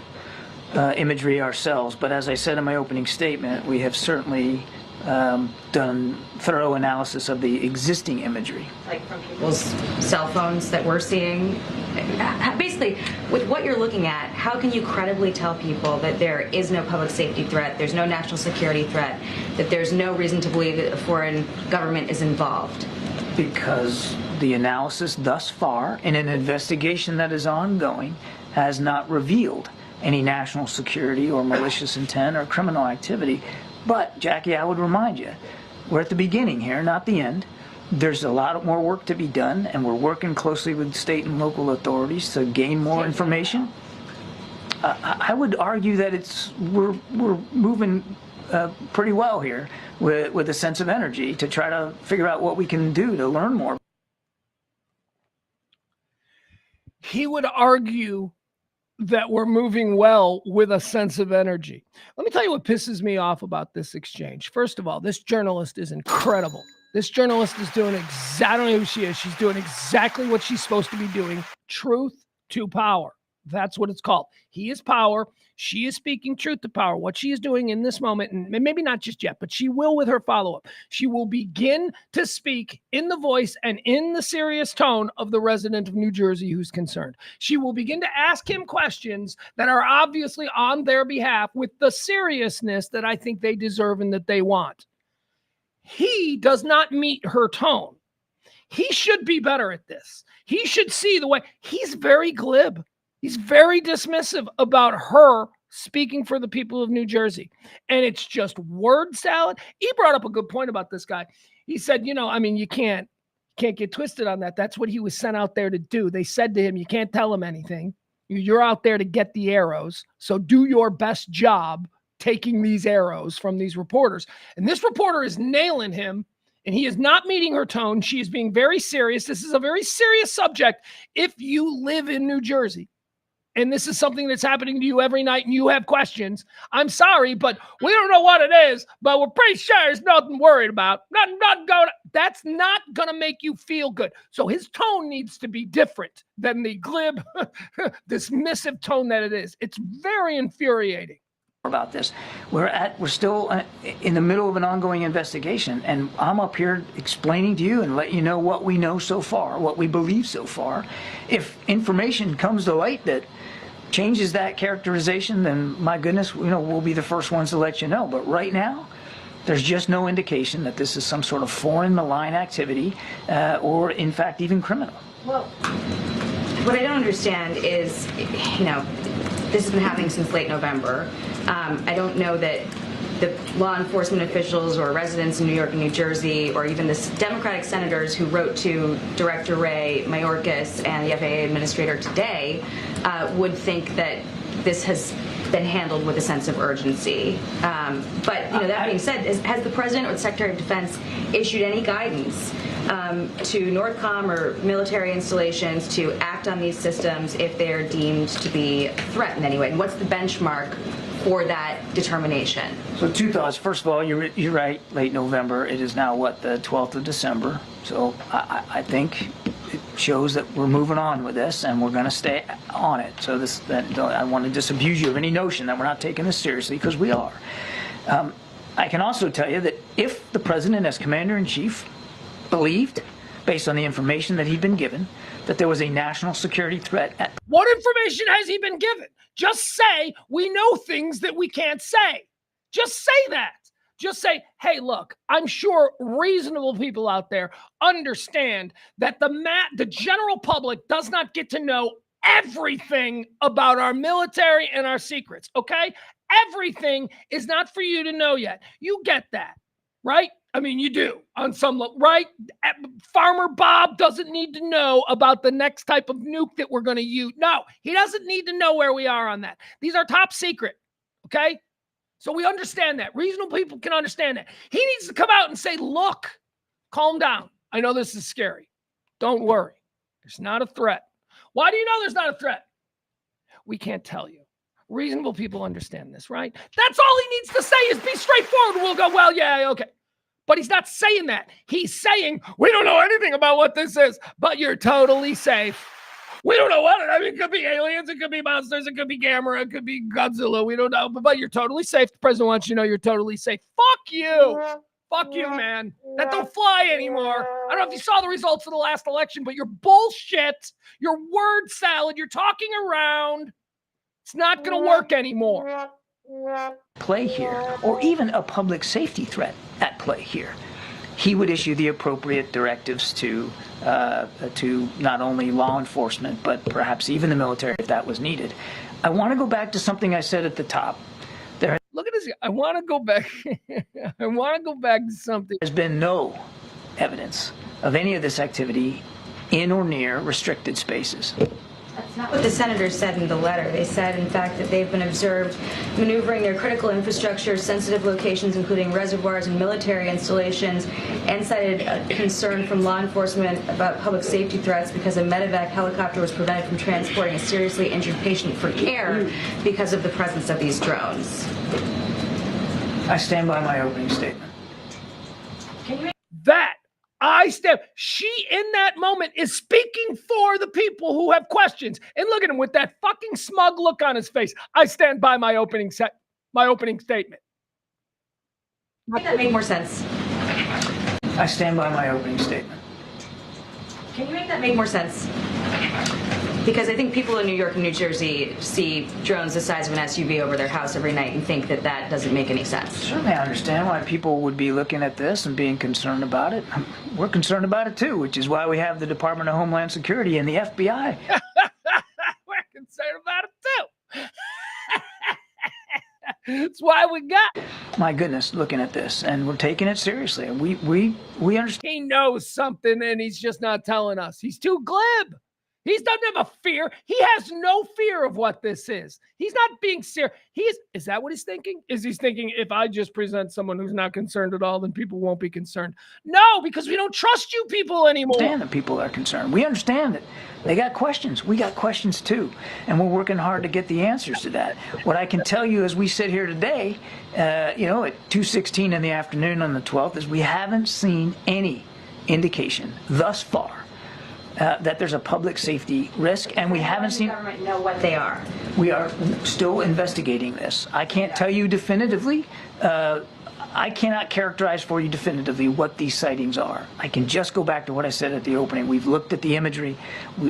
imagery ourselves, but as I said in my opening statement, we have certainly done thorough analysis of the existing imagery. Like from people's cell phones that we're seeing. Basically, with what you're looking at, how can you credibly tell people that there is no public safety threat, there's no national security threat, that there's no reason to believe that a foreign government is involved? Because the analysis thus far, in an investigation that is ongoing, has not revealed any national security or malicious intent or criminal activity But, Jackie, I would remind you, we're at the beginning here, not the end. There's a lot more work to be done, and we're working closely with state and local authorities to gain more information. I would argue that we're moving pretty well here with a sense of energy to try to figure out what we can do to learn more. He would argue that we're moving well with a sense of energy. Let me tell you what pisses me off about this exchange. First of all, this journalist is incredible. This journalist is doing I don't know who she is. She's doing exactly what she's supposed to be doing. Truth to power. That's what it's called. He is power. She is speaking truth to power. What she is doing in this moment, and maybe not just yet, but she will with her follow-up. She will begin to speak in the voice and in the serious tone of the resident of New Jersey who's concerned. She will begin to ask him questions that are obviously on their behalf with the seriousness that I think they deserve and that they want. He does not meet her tone. He should be better at this. He should see the way he's very glib. He's very dismissive about her speaking for the people of New Jersey. And it's just word salad. He brought up a good point about this guy. He said, you can't get twisted on that. That's what he was sent out there to do. They said to him, you can't tell him anything. You're out there to get the arrows. So do your best job taking these arrows from these reporters. And this reporter is nailing him. And he is not meeting her tone. She is being very serious. This is a very serious subject if you live in New Jersey. And this is something that's happening to you every night and you have questions. I'm sorry, but we don't know what it is, but we're pretty sure there's nothing worried about. Nothing going. That's not going to make you feel good. So his tone needs to be different than the glib, dismissive tone that it is. It's very infuriating. About this. We're still in the middle of an ongoing investigation, and I'm up here explaining to you and let you know what we know so far, what we believe so far. If information comes to light that changes that characterization, then my goodness, we'll be the first ones to let you know. But right now, there's just no indication that this is some sort of foreign malign activity or in fact even criminal. Well, what I don't understand is, this has been happening since late November. I don't know that the law enforcement officials or residents in New York and New Jersey, or even the Democratic senators who wrote to Director Ray Mayorkas and the FAA administrator today, would think that this has been handled with a sense of urgency. But that being said, has the President or the Secretary of Defense issued any guidance to NORTHCOM or military installations to act on these systems if they're deemed to be a threat in any way? And what's the benchmark for that determination? So two thoughts. First of all, you're right, late November. It is now, the 12th of December. So I think it shows that we're moving on with this and we're going to stay on it. So I want to disabuse you of any notion that we're not taking this seriously, because we are. I can also tell you that if the President, as Commander-in-Chief, believed, based on the information that he'd been given, that there was a national security threat. What information has he been given? Just say, we know things that we can't say. Just say that. Just say, hey, look, I'm sure reasonable people out there understand that the general public does not get to know everything about our military and our secrets, okay? Everything is not for you to know yet. You get that, right? I mean, you do on some level, right? Farmer Bob doesn't need to know about the next type of nuke that we're going to use. No, he doesn't need to know where we are on that. These are top secret, okay? So we understand that. Reasonable people can understand that. He needs to come out and say, look, calm down. I know this is scary. Don't worry. There's not a threat. Why do you know there's not a threat? We can't tell you. Reasonable people understand this, right? That's all he needs to say is be straightforward. We'll go, well, yeah, okay. But he's not saying that. He's saying, we don't know anything about what this is, but you're totally safe. We don't know what it is. I mean, it could be aliens, it could be monsters, it could be Gamera, it could be Godzilla. We don't know, but you're totally safe. The president wants you to know you're totally safe. Fuck you. Fuck you, man. That don't fly anymore. I don't know if you saw the results of the last election, but you're bullshit. You're word salad. You're talking around. It's not going to work anymore. Play here, or even a public safety threat at play here. He would issue the appropriate directives to not only law enforcement, but perhaps even the military if that was needed. I want to go back to something I said at the top. Look at is, I want to go back. I want to go back to something. There's been no evidence of any of this activity in or near restricted spaces. That's not what the senators said in the letter. They said, in fact, that they've been observed maneuvering their critical infrastructure, sensitive locations, including reservoirs and military installations, and cited a concern from law enforcement about public safety threats because a medevac helicopter was prevented from transporting a seriously injured patient for care because of the presence of these drones. I stand by my opening statement. That I stand. She, in that moment, is speaking for the people who have questions. And look at him with that fucking smug look on his face. I stand by my opening statement. Make that make more sense? I stand by my opening statement. Can you make that make more sense? Because I think people in New York and New Jersey see drones the size of an SUV over their house every night and think that that doesn't make any sense. Certainly I understand why people would be looking at this and being concerned about it. We're concerned about it too, which is why we have the Department of Homeland Security and the FBI. We're concerned about it too. That's why we got. My goodness, looking at this, and we're taking it seriously. We understand. He knows something and he's just not telling us. He's too glib. He doesn't have a fear. He has no fear of what this is. He's not being serious. Is that what he's thinking? Is he thinking, if I just present someone who's not concerned at all, then people won't be concerned? No, because we don't trust you people anymore. We understand that people are concerned. We understand that they got questions. We got questions too. And we're working hard to get the answers to that. What I can tell you as we sit here today, at 2:16 in the afternoon on the 12th, is we haven't seen any indication thus far that there's a public safety risk, and we haven't seen. The government know what they are. We are still investigating this. I can't tell you definitively. I cannot characterize for you definitively what these sightings are. I can just go back to what I said at the opening. We've looked at the imagery.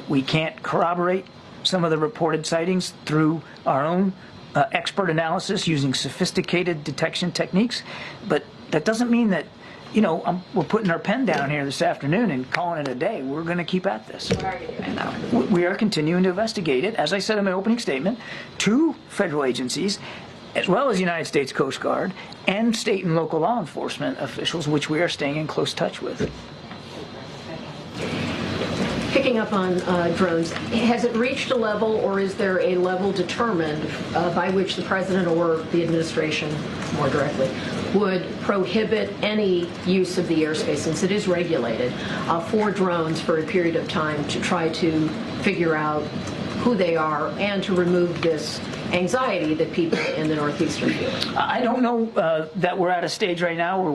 We can't corroborate some of the reported sightings through our own expert analysis using sophisticated detection techniques, but that doesn't mean that. We're putting our pen down here this afternoon and calling it a day. We're going to keep at this. What are you doing though? We are continuing to investigate it, as I said in my opening statement, 2 federal agencies, as well as the United States Coast Guard and state and local law enforcement officials, which we are staying in close touch with. Picking up on drones, has it reached a level, or is there a level determined by which the president or the administration, more directly, would prohibit any use of the airspace, since it is regulated, for drones for a period of time to try to figure out who they are and to remove this anxiety that people in the Northeast are feeling? I don't know that we're at a stage right now where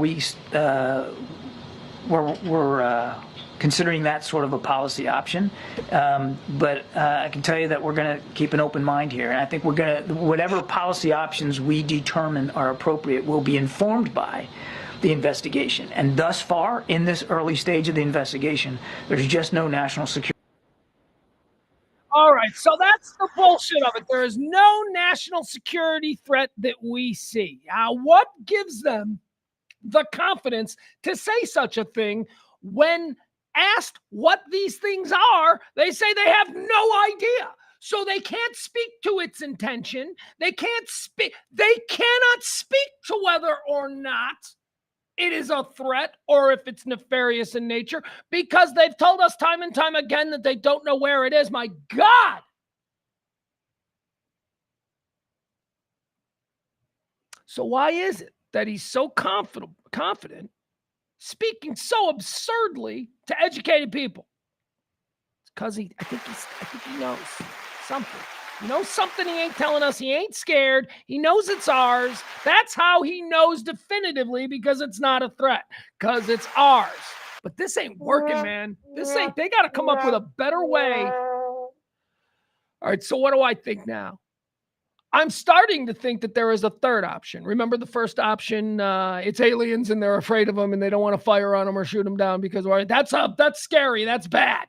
we're considering that sort of a policy option, but I can tell you that we're going to keep an open mind here, and I think whatever policy options we determine are appropriate will be informed by the investigation. And thus far, in this early stage of the investigation, there's just no national security. All right, so that's the bullshit of it. There is no national security threat that we see. Now, what gives them the confidence to say such a thing when asked what these things are? They say they have no idea. So they can't speak to its intention. They cannot speak to whether or not it is a threat or if it's nefarious in nature, because they've told us time and time again that they don't know where it is. My God. So why is it that he's so confident, speaking so absurdly to educated people? It's because I think he knows something. He knows something he ain't telling us. He ain't scared. He knows it's ours. That's how he knows definitively, because it's not a threat, because it's ours. But this ain't working, man. They got to come up with a better way. All right, so what do I think now? I'm starting to think that there is a third option. Remember the first option? It's aliens and they're afraid of them and they don't want to fire on them or shoot them down because that's scary. That's bad.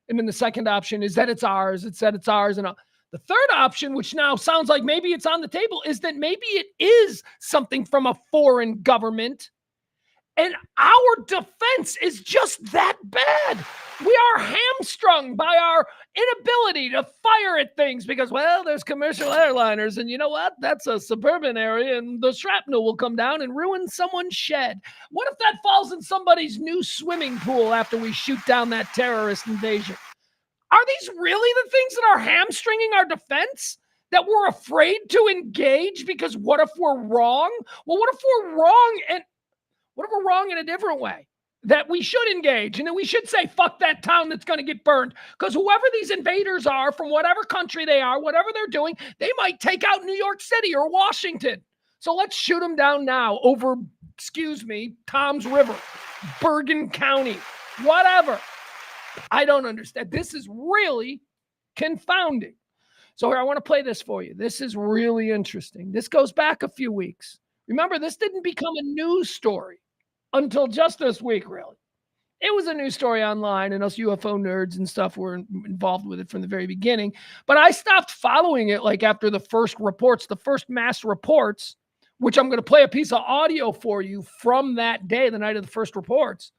And then the second option is that it's ours. It said it's ours. And the third option, which now sounds like maybe it's on the table, is that maybe it is something from a foreign government and our defense is just that bad. We are hamstrung by our inability to fire at things because, well, there's commercial airliners, and you know what? That's a suburban area, and the shrapnel will come down and ruin someone's shed. What if that falls in somebody's new swimming pool after we shoot down that terrorist invasion? Are these really the things that are hamstringing our defense? That we're afraid to engage because what if we're wrong? Well, what if we're wrong, and what if we're wrong in a different way? That we should engage, and then we should say, fuck that town that's going to get burned. Because whoever these invaders are, from whatever country they are, whatever they're doing, they might take out New York City or Washington. So let's shoot them down now over, excuse me, Tom's River, Bergen County, whatever. I don't understand. This is really confounding. So here, I want to play this for you. This is really interesting. This goes back a few weeks. Remember, this didn't become a news story until just this week, really. It was a news story online, and us UFO nerds and stuff were involved with it from the very beginning. But I stopped following it like after the first reports, the first mass reports, which I'm going to play a piece of audio for you from that day, the night of the first reports.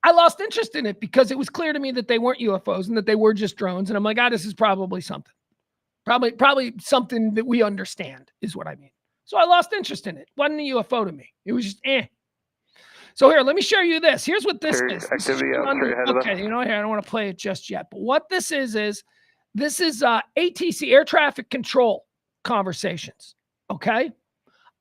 I lost interest in it because it was clear to me that they weren't UFOs and that they were just drones. And I'm like, this is probably something. Probably something that we understand is what I mean. So I lost interest in it. Wasn't a UFO to me. It was just So here, let me show you this. Here's what this is. Activity okay, you know, here, I don't want to play it just yet. But what this is this is ATC, air traffic control conversations, okay?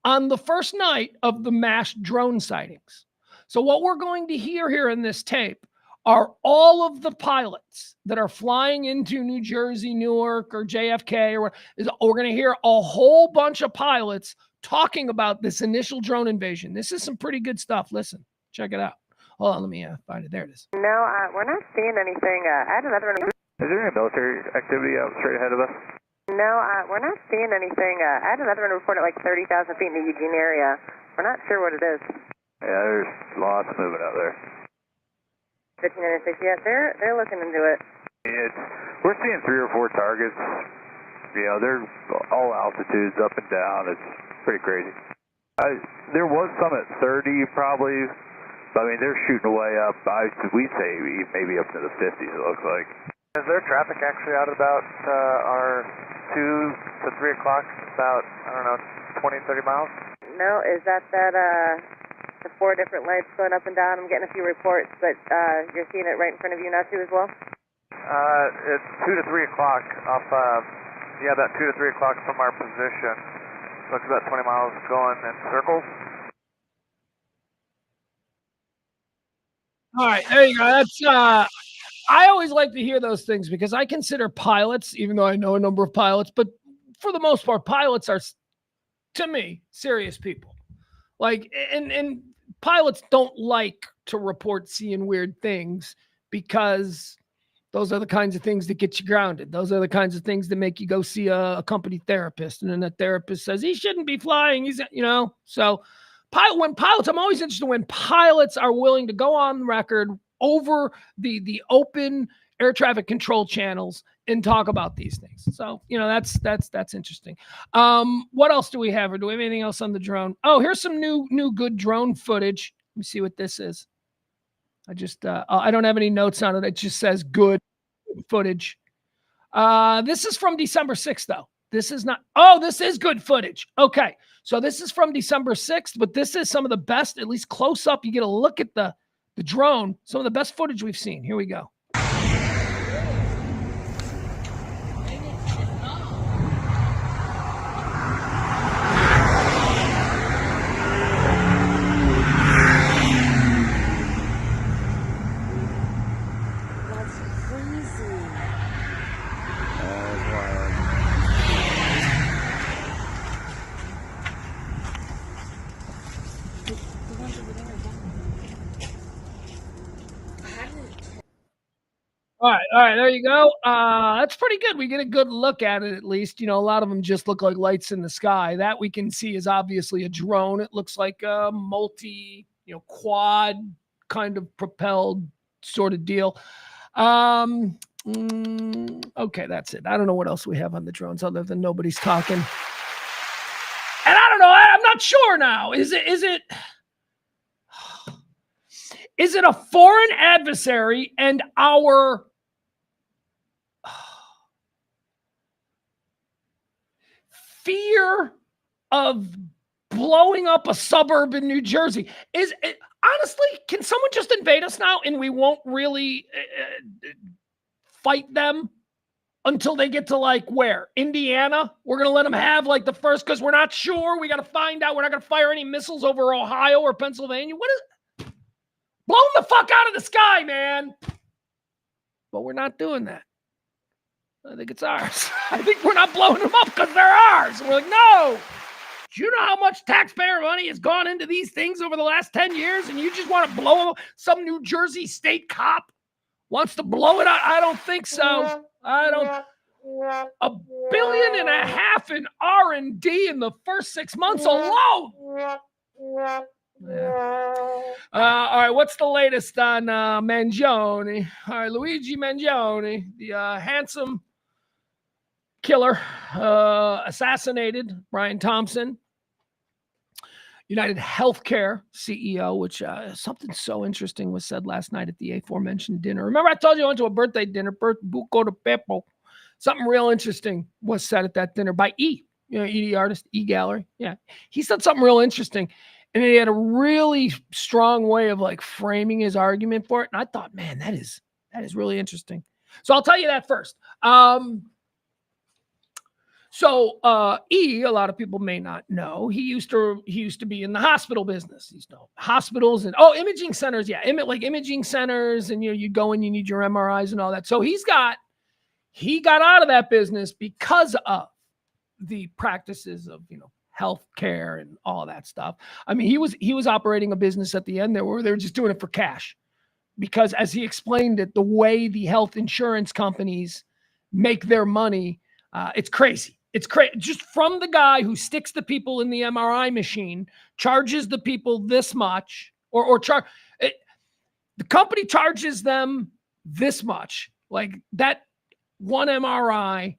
On the first night of the mass drone sightings. So what we're going to hear here in this tape are all of the pilots that are flying into New Jersey, Newark, or JFK, or we're going to hear a whole bunch of pilots talking about this initial drone invasion. This is some pretty good stuff. Listen, check it out. Hold on, let me find it. There it is. No, we're not seeing anything. I had another one. Is there any military activity out straight ahead of us? No, we're not seeing anything. I had another one report at like 30,000 feet in the Eugene area. We're not sure what it is. Yeah, there's lots moving out there. 1596, yeah, they're looking into it. We're seeing 3 or 4 targets. You know, they're all altitudes, up and down. It's pretty crazy. There was some at 30 probably. I mean, they're shooting away up. We'd say maybe up to the 50s, it looks like. Is there traffic actually out about our 2 to 3 o'clock, about, I don't know, 20, 30 miles? No, is that the 4 different lights going up and down? I'm getting a few reports, but you're seeing it right in front of you now too as well? It's 2 to 3 o'clock off, about 2 to 3 o'clock from our position. Looks about 20 miles going in circles. All right, there you go. That's I always like to hear those things because I consider pilots, even though I know a number of pilots, but for the most part, pilots are, to me, serious people. Like, and pilots don't like to report seeing weird things because those are the kinds of things that get you grounded. Those are the kinds of things that make you go see a company therapist. And then that therapist says, he shouldn't be flying. He's, so when pilots, I'm always interested when pilots are willing to go on record over the open air traffic control channels and talk about these things. So, that's interesting. What else do we have? Or do we have anything else on the drone? Oh, here's some new good drone footage. Let me see what this is. I don't have any notes on it. It just says good footage. This is from December 6th, though. This is not. Oh, this is good footage. Okay. So this is from December 6th, but this is some of the best, at least close up. You get a look at the drone. Some of the best footage we've seen. Here we go. All right, there you go. That's pretty good. We get a good look at it, at least. A lot of them just look like lights in the sky. That we can see is obviously a drone. It looks like a quad kind of propelled sort of deal. Okay, that's it. I don't know what else we have on the drones other than nobody's talking. And I don't know. I'm not sure now. Is Is it a foreign adversary and our fear of blowing up a suburb in New Jersey? Is it, honestly, can someone just invade us now and we won't really fight them until they get to like where? Indiana? We're going to let them have like the first, because we're not sure. We got to find out. We're not going to fire any missiles over Ohio or Pennsylvania. What is blow them the fuck out of the sky, man. But we're not doing that. I think it's ours. I think we're not blowing them up because they're ours. And we're like, no. Do you know how much taxpayer money has gone into these things over the last 10 years? And you just want to blow them up? Some New Jersey state cop wants to blow it out? I don't think so. I don't. $1.5 billion in R&D in the first 6 months alone. Yeah. All right, what's the latest on Mangione? All right, Luigi Mangione, the handsome killer, assassinated Brian Thompson, United Healthcare CEO, which something so interesting was said last night at the aforementioned dinner. Remember I told you I went to a birthday dinner, Buco de Pepo. Something real interesting was said at that dinner by E, the artist, E Gallery. Yeah, he said something real interesting. And he had a really strong way of like framing his argument for it. And I thought, man, that is really interesting. So I'll tell you that first. E, a lot of people may not know, he used to be in the hospital business. He's hospitals and imaging centers. Yeah, like imaging centers, and you go and you need your MRIs and all that. So he got out of that business because of the practices of healthcare and all that stuff. I mean, he was operating a business at the end there where they were just doing it for cash, because as he explained it, the way the health insurance companies make their money, it's crazy. It's crazy. Just from the guy who sticks the people in the MRI machine, charges the people this much, the company charges them this much. Like that one MRI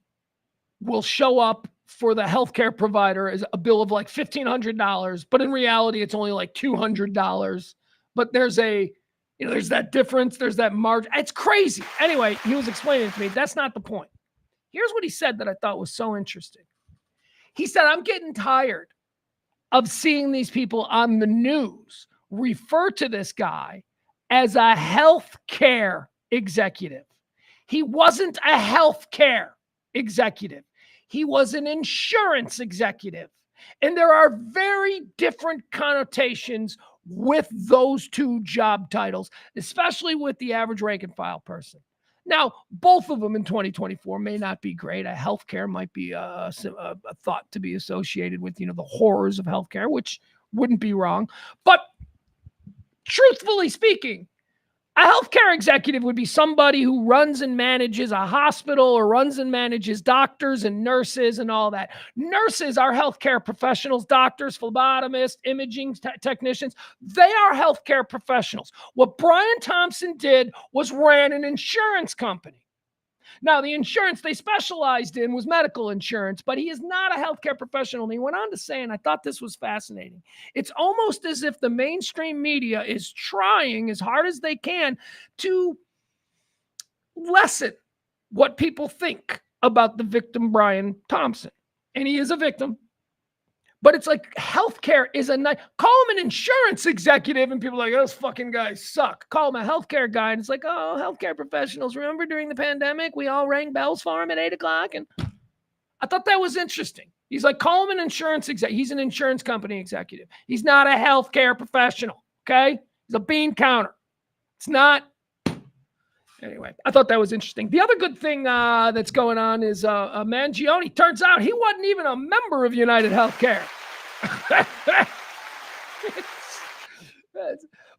will show up for the healthcare provider as a bill of like $1,500, but in reality, it's only like $200. But there's there's that difference. There's that margin. It's crazy. Anyway, he was explaining to me, that's not the point. Here's what he said that I thought was so interesting. He said, I'm getting tired of seeing these people on the news refer to this guy as a healthcare executive. He wasn't a healthcare executive. He was an insurance executive. And there are very different connotations with those two job titles, especially with the average rank and file person. Now, both of them in 2024 may not be great. A healthcare might be a thought to be associated with, the horrors of healthcare, which wouldn't be wrong. But truthfully speaking, a healthcare executive would be somebody who runs and manages a hospital or runs and manages doctors and nurses and all that. Nurses are healthcare professionals, doctors, phlebotomists, imaging technicians. They are healthcare professionals. What Brian Thompson did was ran an insurance company. Now, the insurance they specialized in was medical insurance, but he is not a healthcare professional. And he went on to say, and I thought this was fascinating, it's almost as if the mainstream media is trying as hard as they can to lessen what people think about the victim, Brian Thompson. And he is a victim. But it's like healthcare is call him an insurance executive and people are like, those fucking guys suck. Call him a healthcare guy and it's like, oh, healthcare professionals. Remember during the pandemic, we all rang bells for him at 8:00? And I thought that was interesting. He's like, call him an insurance executive. He's an insurance company executive. He's not a healthcare professional, okay? He's a bean counter. It's not. Anyway, I thought that was interesting. The other good thing that's going on is Mangione. Turns out he wasn't even a member of United Healthcare.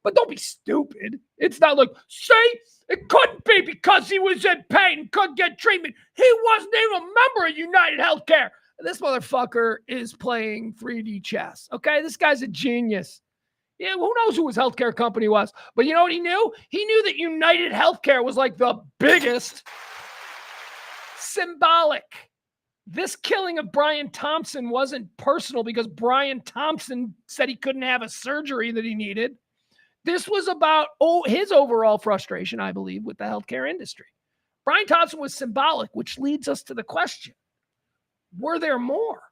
But don't be stupid. It's not like, see, it couldn't be because he was in pain and couldn't get treatment. He wasn't even a member of United Healthcare. This motherfucker is playing 3D chess. Okay, this guy's a genius. Yeah, who knows who his healthcare company was? But you know what he knew? He knew that United Healthcare was like the biggest. Symbolic. This killing of Brian Thompson wasn't personal because Brian Thompson said he couldn't have a surgery that he needed. This was about his overall frustration, I believe, with the healthcare industry. Brian Thompson was symbolic, which leads us to the question, were there more?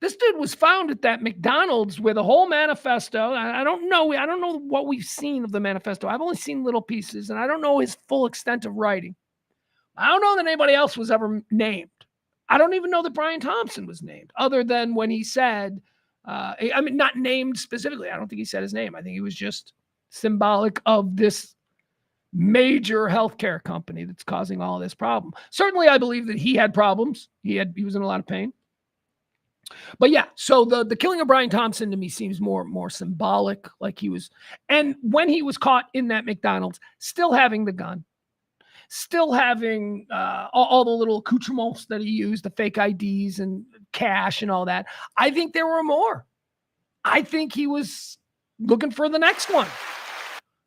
This dude was found at that McDonald's with a whole manifesto. I don't know what we've seen of the manifesto. I've only seen little pieces, and I don't know his full extent of writing. I don't know that anybody else was ever named. I don't even know that Brian Thompson was named, other than when he said, I mean, not named specifically. I don't think he said his name. I think he was just symbolic of this major healthcare company that's causing all this problem. Certainly, I believe that he had problems. He was in a lot of pain. But yeah, so the killing of Brian Thompson to me seems more symbolic, like he was. And when he was caught in that McDonald's, still having the gun, still having all the little accoutrements that he used, the fake IDs and cash and all that, I think there were more. I think he was looking for the next one.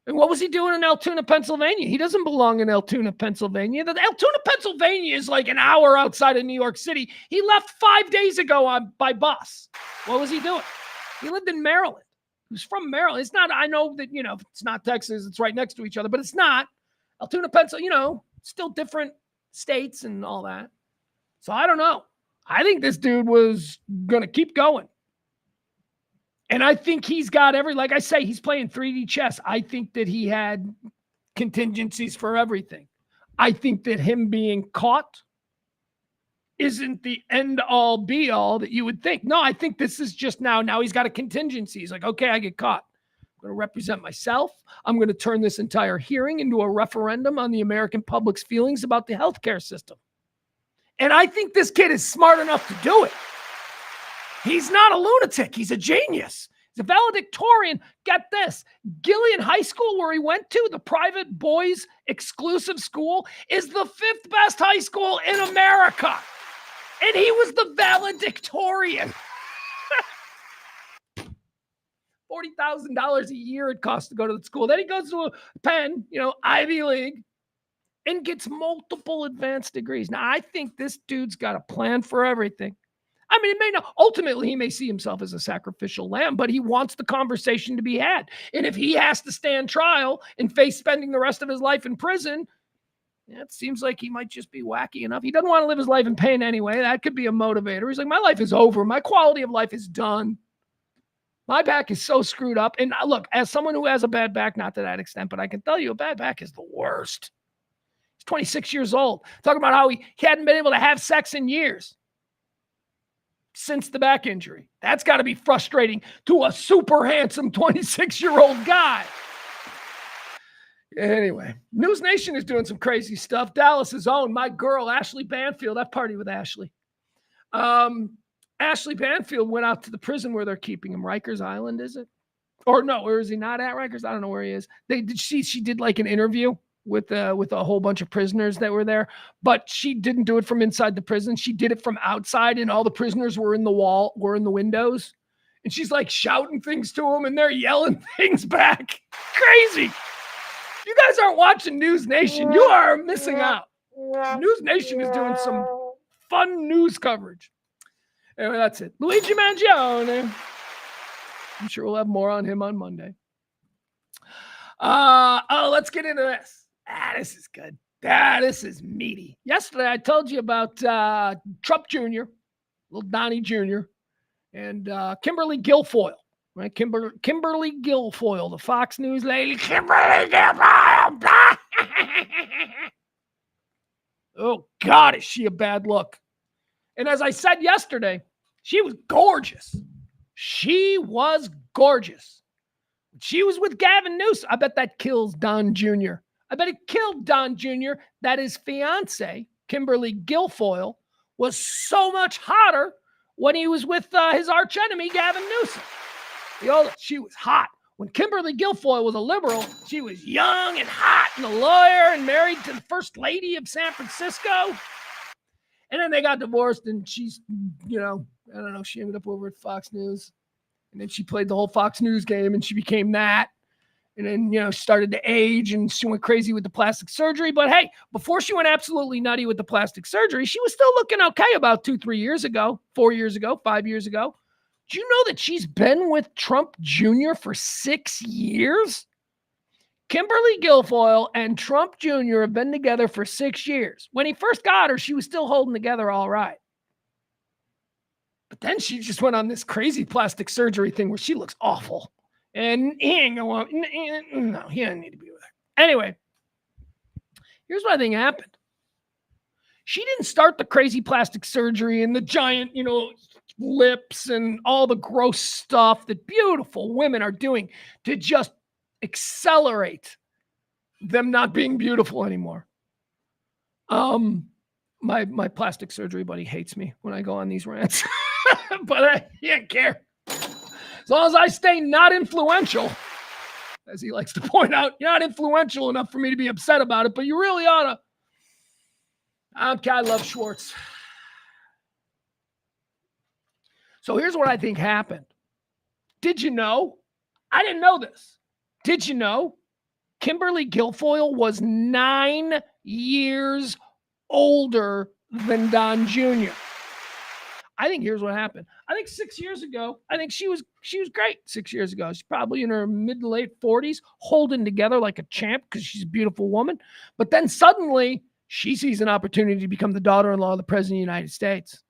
And what was he doing in Altoona, Pennsylvania? He doesn't belong in Altoona, Pennsylvania. Altoona, Pennsylvania is like an hour outside of New York City. He left 5 days ago by bus. What was he doing? He lived in Maryland. He was from Maryland. It's not, I know that, it's not Texas. It's right next to each other, but it's not. Altoona, Pennsylvania, still different states and all that. So I don't know. I think this dude was going to keep going. And I think he's got like I say, he's playing 3D chess. I think that he had contingencies for everything. I think that him being caught isn't the end all be all that you would think. No, I think this is just now he's got a contingency. He's like, okay, I get caught. I'm going to represent myself. I'm going to turn this entire hearing into a referendum on the American public's feelings about the healthcare system. And I think this kid is smart enough to do it. He's not a lunatic. He's a genius. He's a valedictorian. Get this. Gillian High School, where he went to, the private boys exclusive school, is the 5th best high school in America. And he was the valedictorian. $40,000 a year it costs to go to the school. Then he goes to a Penn, Ivy League, and gets multiple advanced degrees. Now, I think this dude's got a plan for everything. I mean, ultimately, he may see himself as a sacrificial lamb, but he wants the conversation to be had. And if he has to stand trial and face spending the rest of his life in prison, it seems like he might just be wacky enough. He doesn't want to live his life in pain anyway. That could be a motivator. He's like, my life is over. My quality of life is done. My back is so screwed up. And look, as someone who has a bad back, not to that extent, but I can tell you a bad back is the worst. He's 26 years old. Talking about how he hadn't been able to have sex in years since the back injury. That's got to be frustrating to a super handsome 26-year-old guy. Anyway, News Nation is doing some crazy stuff. Dallas's own, my girl, Ashley Banfield. I've partied with Ashley. Ashley Banfield went out to the prison where they're keeping him. Rikers Island, is it? Or no, or is he not at Rikers? I don't know where he is. She did like an interview with a whole bunch of prisoners that were there, but she didn't do it from inside the prison. She did it from outside, and all the prisoners were in the windows, and she's like shouting things to them, and they're yelling things back. Crazy. You guys aren't watching News Nation. You are missing out. News Nation is doing some fun news coverage. Anyway, that's it. Luigi Mangione. I'm sure we'll have more on him on Monday. Let's get into this. This is good. This is meaty. Yesterday, I told you about Trump Jr., little Donnie Jr., and Kimberly Guilfoyle, right? Kimberly Guilfoyle, the Fox News lady. Kimberly Guilfoyle. Oh, God, is she a bad look. And as I said yesterday, she was gorgeous. She was gorgeous. She was with Gavin Newsom. I bet that kills Don Jr. I bet it killed Don Jr. that his fiance, Kimberly Guilfoyle, was so much hotter when he was with his archenemy, Gavin Newsom. She was hot. When Kimberly Guilfoyle was a liberal, she was young and hot and a lawyer and married to the first lady of San Francisco. And then they got divorced, and she's, I don't know, she ended up over at Fox News. And then she played the whole Fox News game, and she became that. And then, she started to age, and she went crazy with the plastic surgery. But hey, before she went absolutely nutty with the plastic surgery, she was still looking okay about 2-3 years ago, 4 years ago, 5 years ago. Do you know that she's been with Trump Jr. for 6 years? Kimberly Guilfoyle and Trump Jr. have been together for 6 years. When he first got her, she was still holding together all right. But then she just went on this crazy plastic surgery thing where she looks awful. And he ain't going, no, he doesn't need to be with her. Anyway, here's what I think happened. She didn't start the crazy plastic surgery and the giant, lips and all the gross stuff that beautiful women are doing to just accelerate them not being beautiful anymore. My plastic surgery buddy hates me when I go on these rants, but he didn't care. As long as I stay not influential, as he likes to point out, you're not influential enough for me to be upset about it, but you really ought to. I love Schwartz. So here's what I think happened. Did you know? I didn't know this. Did you know Kimberly Guilfoyle was 9 years older than Don Jr.? I think here's what happened. I think 6 years ago, I think she was great 6 years ago. She's probably in her mid to late 40s, holding together like a champ because she's a beautiful woman. But then suddenly she sees an opportunity to become the daughter-in-law of the President of the United States.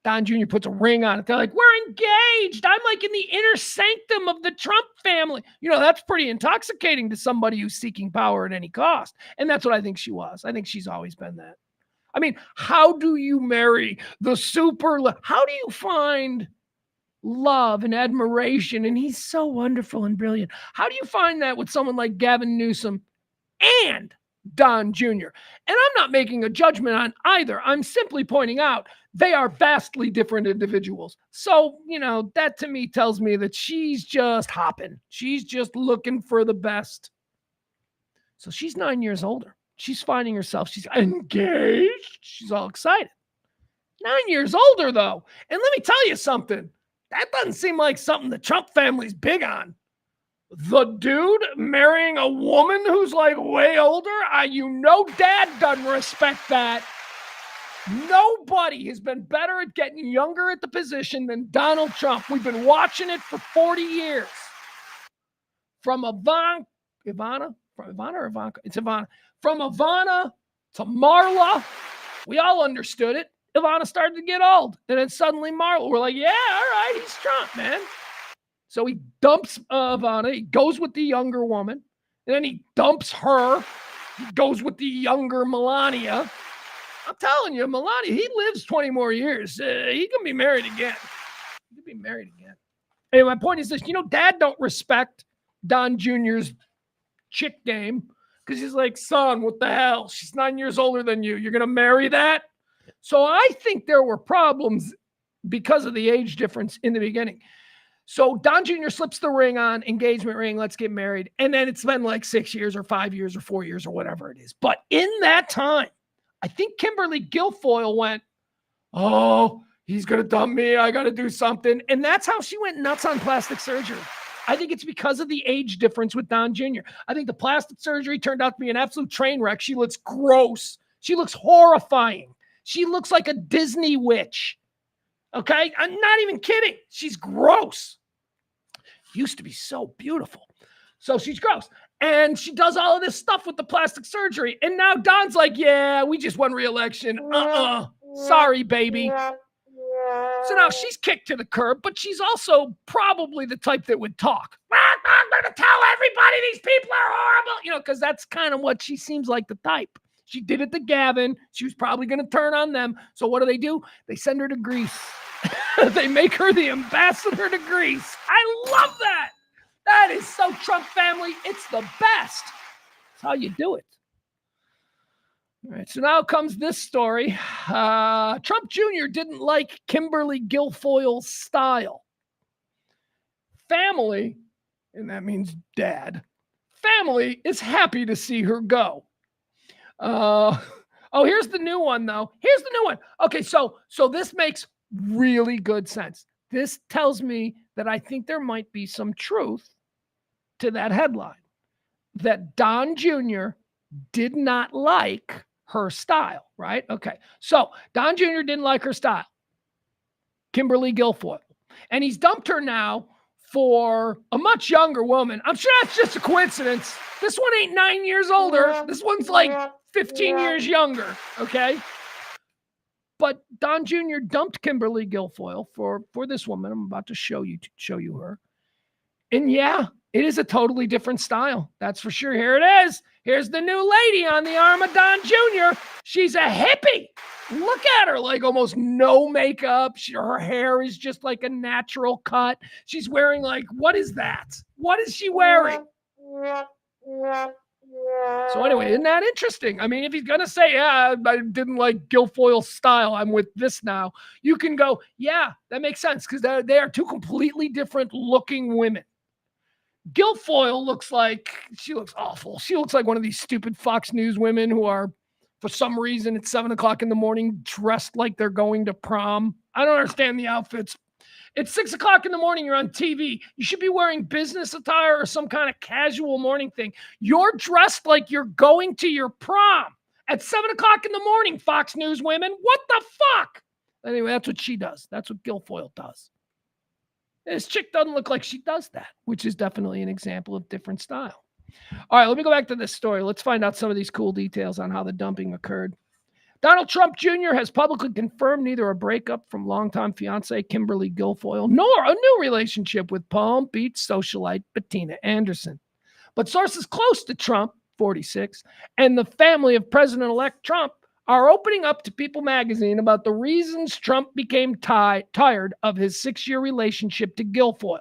Don Jr. puts a ring on it. They're like, we're engaged. I'm like in the inner sanctum of the Trump family. That's pretty intoxicating to somebody who's seeking power at any cost. And that's what I think she was. I think she's always been that. I mean, how do you marry the how do you find love and admiration? And he's so wonderful and brilliant. How do you find that with someone like Gavin Newsom and Don Jr.? And I'm not making a judgment on either. I'm simply pointing out they are vastly different individuals. So, that to me tells me that she's just hopping. She's just looking for the best. So she's 9 years older. She's finding herself. She's engaged. She's all excited. 9 years older, though. And let me tell you something. That doesn't seem like something the Trump family's big on. The dude marrying a woman who's like way older, Dad doesn't respect that. Nobody has been better at getting younger at the position than Donald Trump. We've been watching it for 40 years. From Ivana or Ivanka? It's Ivana. From Ivana to Marla, we all understood it. Ivana started to get old. And then suddenly Marla, we're like, yeah, all right, he's Trump, man. So he dumps Ivana. He goes with the younger woman. And then he dumps her. He goes with the younger Melania. I'm telling you, Melania, he lives 20 more years. He can be married again. Anyway, my point is this. Dad don't respect Don Jr.'s chick game because he's like, son, what the hell? She's 9 years older than you. You're going to marry that? So I think there were problems because of the age difference in the beginning. So Don Jr. slips the ring on, engagement ring, let's get married. And then it's been like 6 years or 5 years or 4 years or whatever it is. But in that time, I think Kimberly Guilfoyle went, oh, he's going to dump me. I got to do something. And that's how she went nuts on plastic surgery. I think it's because of the age difference with Don Jr. I think the plastic surgery turned out to be an absolute train wreck. She looks gross. She looks horrifying. She looks like a Disney witch. Okay? I'm not even kidding. She's gross. Used to be so beautiful. So she's gross. And she does all of this stuff with the plastic surgery. And now Don's like, yeah, we just won re-election. Sorry, baby. So now she's kicked to the curb, but she's also probably the type that would talk. I'm going to tell everybody these people are horrible. Because that's kind of what she seems like the type. She did it to Gavin. She was probably going to turn on them. So what do? They send her to Greece. They make her the ambassador to Greece. I love that. That is so Trump family. It's the best. That's how you do it. All right, so now comes this story. Trump Jr. didn't like Kimberly Guilfoyle's style. Family, and that means dad, family is happy to see her go. Here's the new one, though. Here's the new one. Okay, so this makes really good sense. This tells me that I think there might be some truth to that headline, that Don Jr. did not like her style, right? Okay, so Don Jr. didn't like her style. Kimberly Guilfoyle. And he's dumped her now for a much younger woman. I'm sure that's just a coincidence. This one ain't 9 years older. This one's like 15 years younger, okay? But Don Jr. dumped Kimberly Guilfoyle for this woman. I'm about to show you her. And yeah, it is a totally different style. That's for sure. Here it is. Here's the new lady on the arm of Don Jr. She's a hippie. Look at her, like almost no makeup. Her hair is just like a natural cut. She's wearing like, what is that? What is she wearing? So anyway, isn't that interesting? I mean, if he's going to say, yeah, I didn't like Guilfoyle's style, I'm with this now, you can go, yeah, that makes sense because they are two completely different looking women. Guilfoyle looks awful. She looks like one of these stupid Fox News women who are, for some reason, at 7 o'clock in the morning, dressed like they're going to prom. I don't understand the outfits. It's 6 o'clock in the morning. You're on TV. You should be wearing business attire or some kind of casual morning thing. You're dressed like you're going to your prom at 7 o'clock in the morning, Fox News women. What the fuck? Anyway, that's what she does. That's what Guilfoyle does. This chick doesn't look like she does that, which is definitely an example of different style. All right, let me go back to this story. Let's find out some of these cool details on how the dumping occurred. Donald Trump Jr. has publicly confirmed neither a breakup from longtime fiancée Kimberly Guilfoyle nor a new relationship with Palm Beach socialite Bettina Anderson. But sources close to Trump, 46, and the family of President-elect Trump are opening up to People magazine about the reasons Trump became tired of his 6-year relationship to Guilfoyle,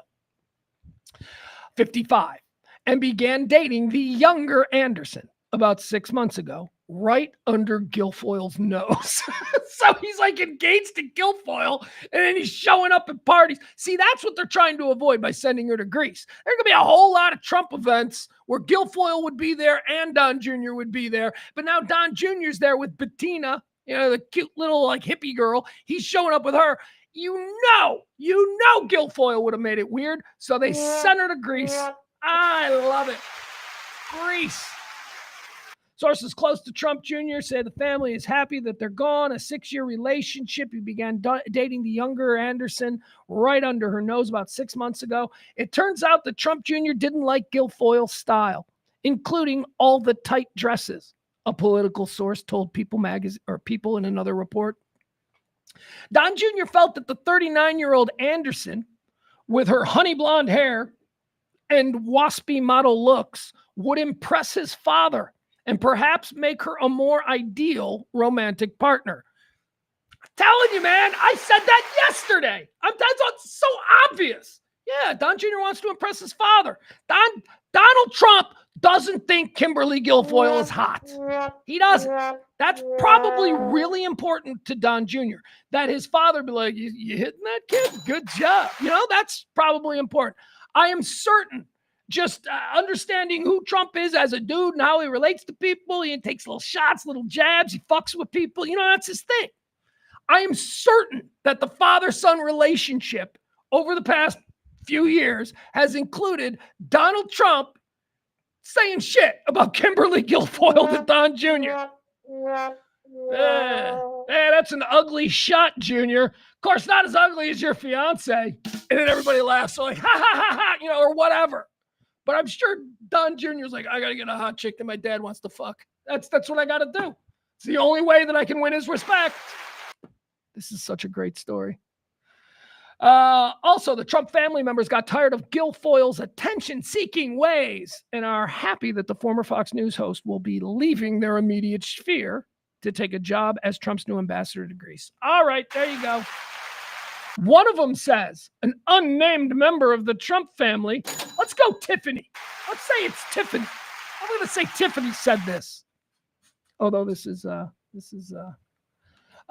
55, and began dating the younger Anderson about 6 months ago, right under Guilfoyle's nose. So he's like engaged to Guilfoyle, and then he's showing up at parties. See, that's what they're trying to avoid by sending her to Greece. There's going to be a whole lot of Trump events where Guilfoyle would be there and Don Jr. would be there. But now Don Jr.'s there with Bettina, the cute little like hippie girl. He's showing up with her. You know Guilfoyle would have made it weird. So they sent her to Greece. I love it. Greece. Sources close to Trump Jr. say the family is happy that they're gone. A 6-year relationship. He began dating the younger Anderson right under her nose about 6 months ago. It turns out that Trump Jr. didn't like Guilfoyle's style, including all the tight dresses, a political source told People magazine or People in another report. Don Jr. felt that the 39-year-old Anderson, with her honey blonde hair and waspy model looks, would impress his father and perhaps make her a more ideal romantic partner. I'm telling you, man, I said that yesterday. That's so obvious. Yeah, Don Jr. wants to impress his father. Donald Trump doesn't think Kimberly Guilfoyle is hot. He doesn't. That's probably really important to Don Jr. That his father be like, you hitting that kid? Good job. That's probably important. I am certain just understanding who Trump is as a dude and how he relates to people. He takes little shots, little jabs. He fucks with people. That's his thing. I am certain that the father-son relationship over the past few years has included Donald Trump saying shit about Kimberly Guilfoyle to Don Jr. That's an ugly shot, Junior. Of course, not as ugly as your fiance. And then everybody laughs. So like, ha, ha, ha, ha, or whatever. But I'm sure Don Jr.'s like, I got to get a hot chick that my dad wants to fuck. That's what I got to do. It's the only way that I can win his respect. This is such a great story. Also, the Trump family members got tired of Guilfoyle's attention-seeking ways and are happy that the former Fox News host will be leaving their immediate sphere to take a job as Trump's new ambassador to Greece. All right, there you go. One of them says, an unnamed member of the Trump family. Let's go, Tiffany. Let's say it's Tiffany. I'm going to say Tiffany said this. Although this is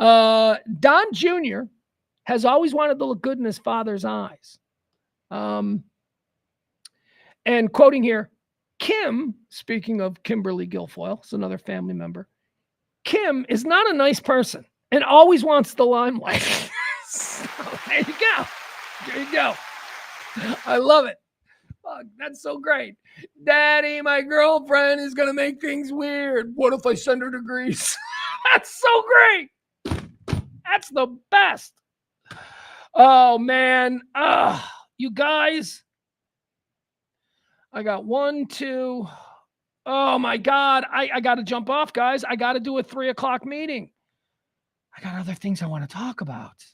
Don Jr. has always wanted to look good in his father's eyes. And quoting here, Kim, speaking of Kimberly Guilfoyle, it's another family member, Kim is not a nice person and always wants the limelight. So, there you go. There you go. I love it. Fuck, that's so great. Daddy, my girlfriend is going to make things weird. What if I send her to Greece? That's so great. That's the best. Oh, man. You guys. I got 1, 2. Oh, my God. I got to jump off, guys. I got to do a 3 o'clock meeting. I got other things I want to talk about.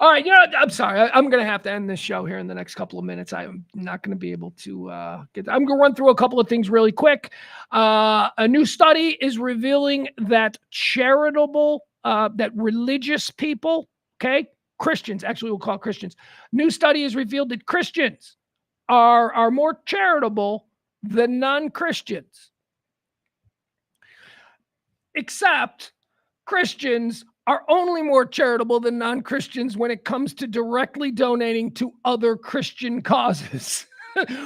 All right, I'm sorry. I'm going to have to end this show here in the next couple of minutes. I'm not going to be able to get. I'm going to run through a couple of things really quick. A new study is revealing that that religious people, okay, Christians, actually we'll call Christians. New study has revealed that Christians are more charitable than non-Christians. Except Christians are only more charitable than non-Christians when it comes to directly donating to other Christian causes.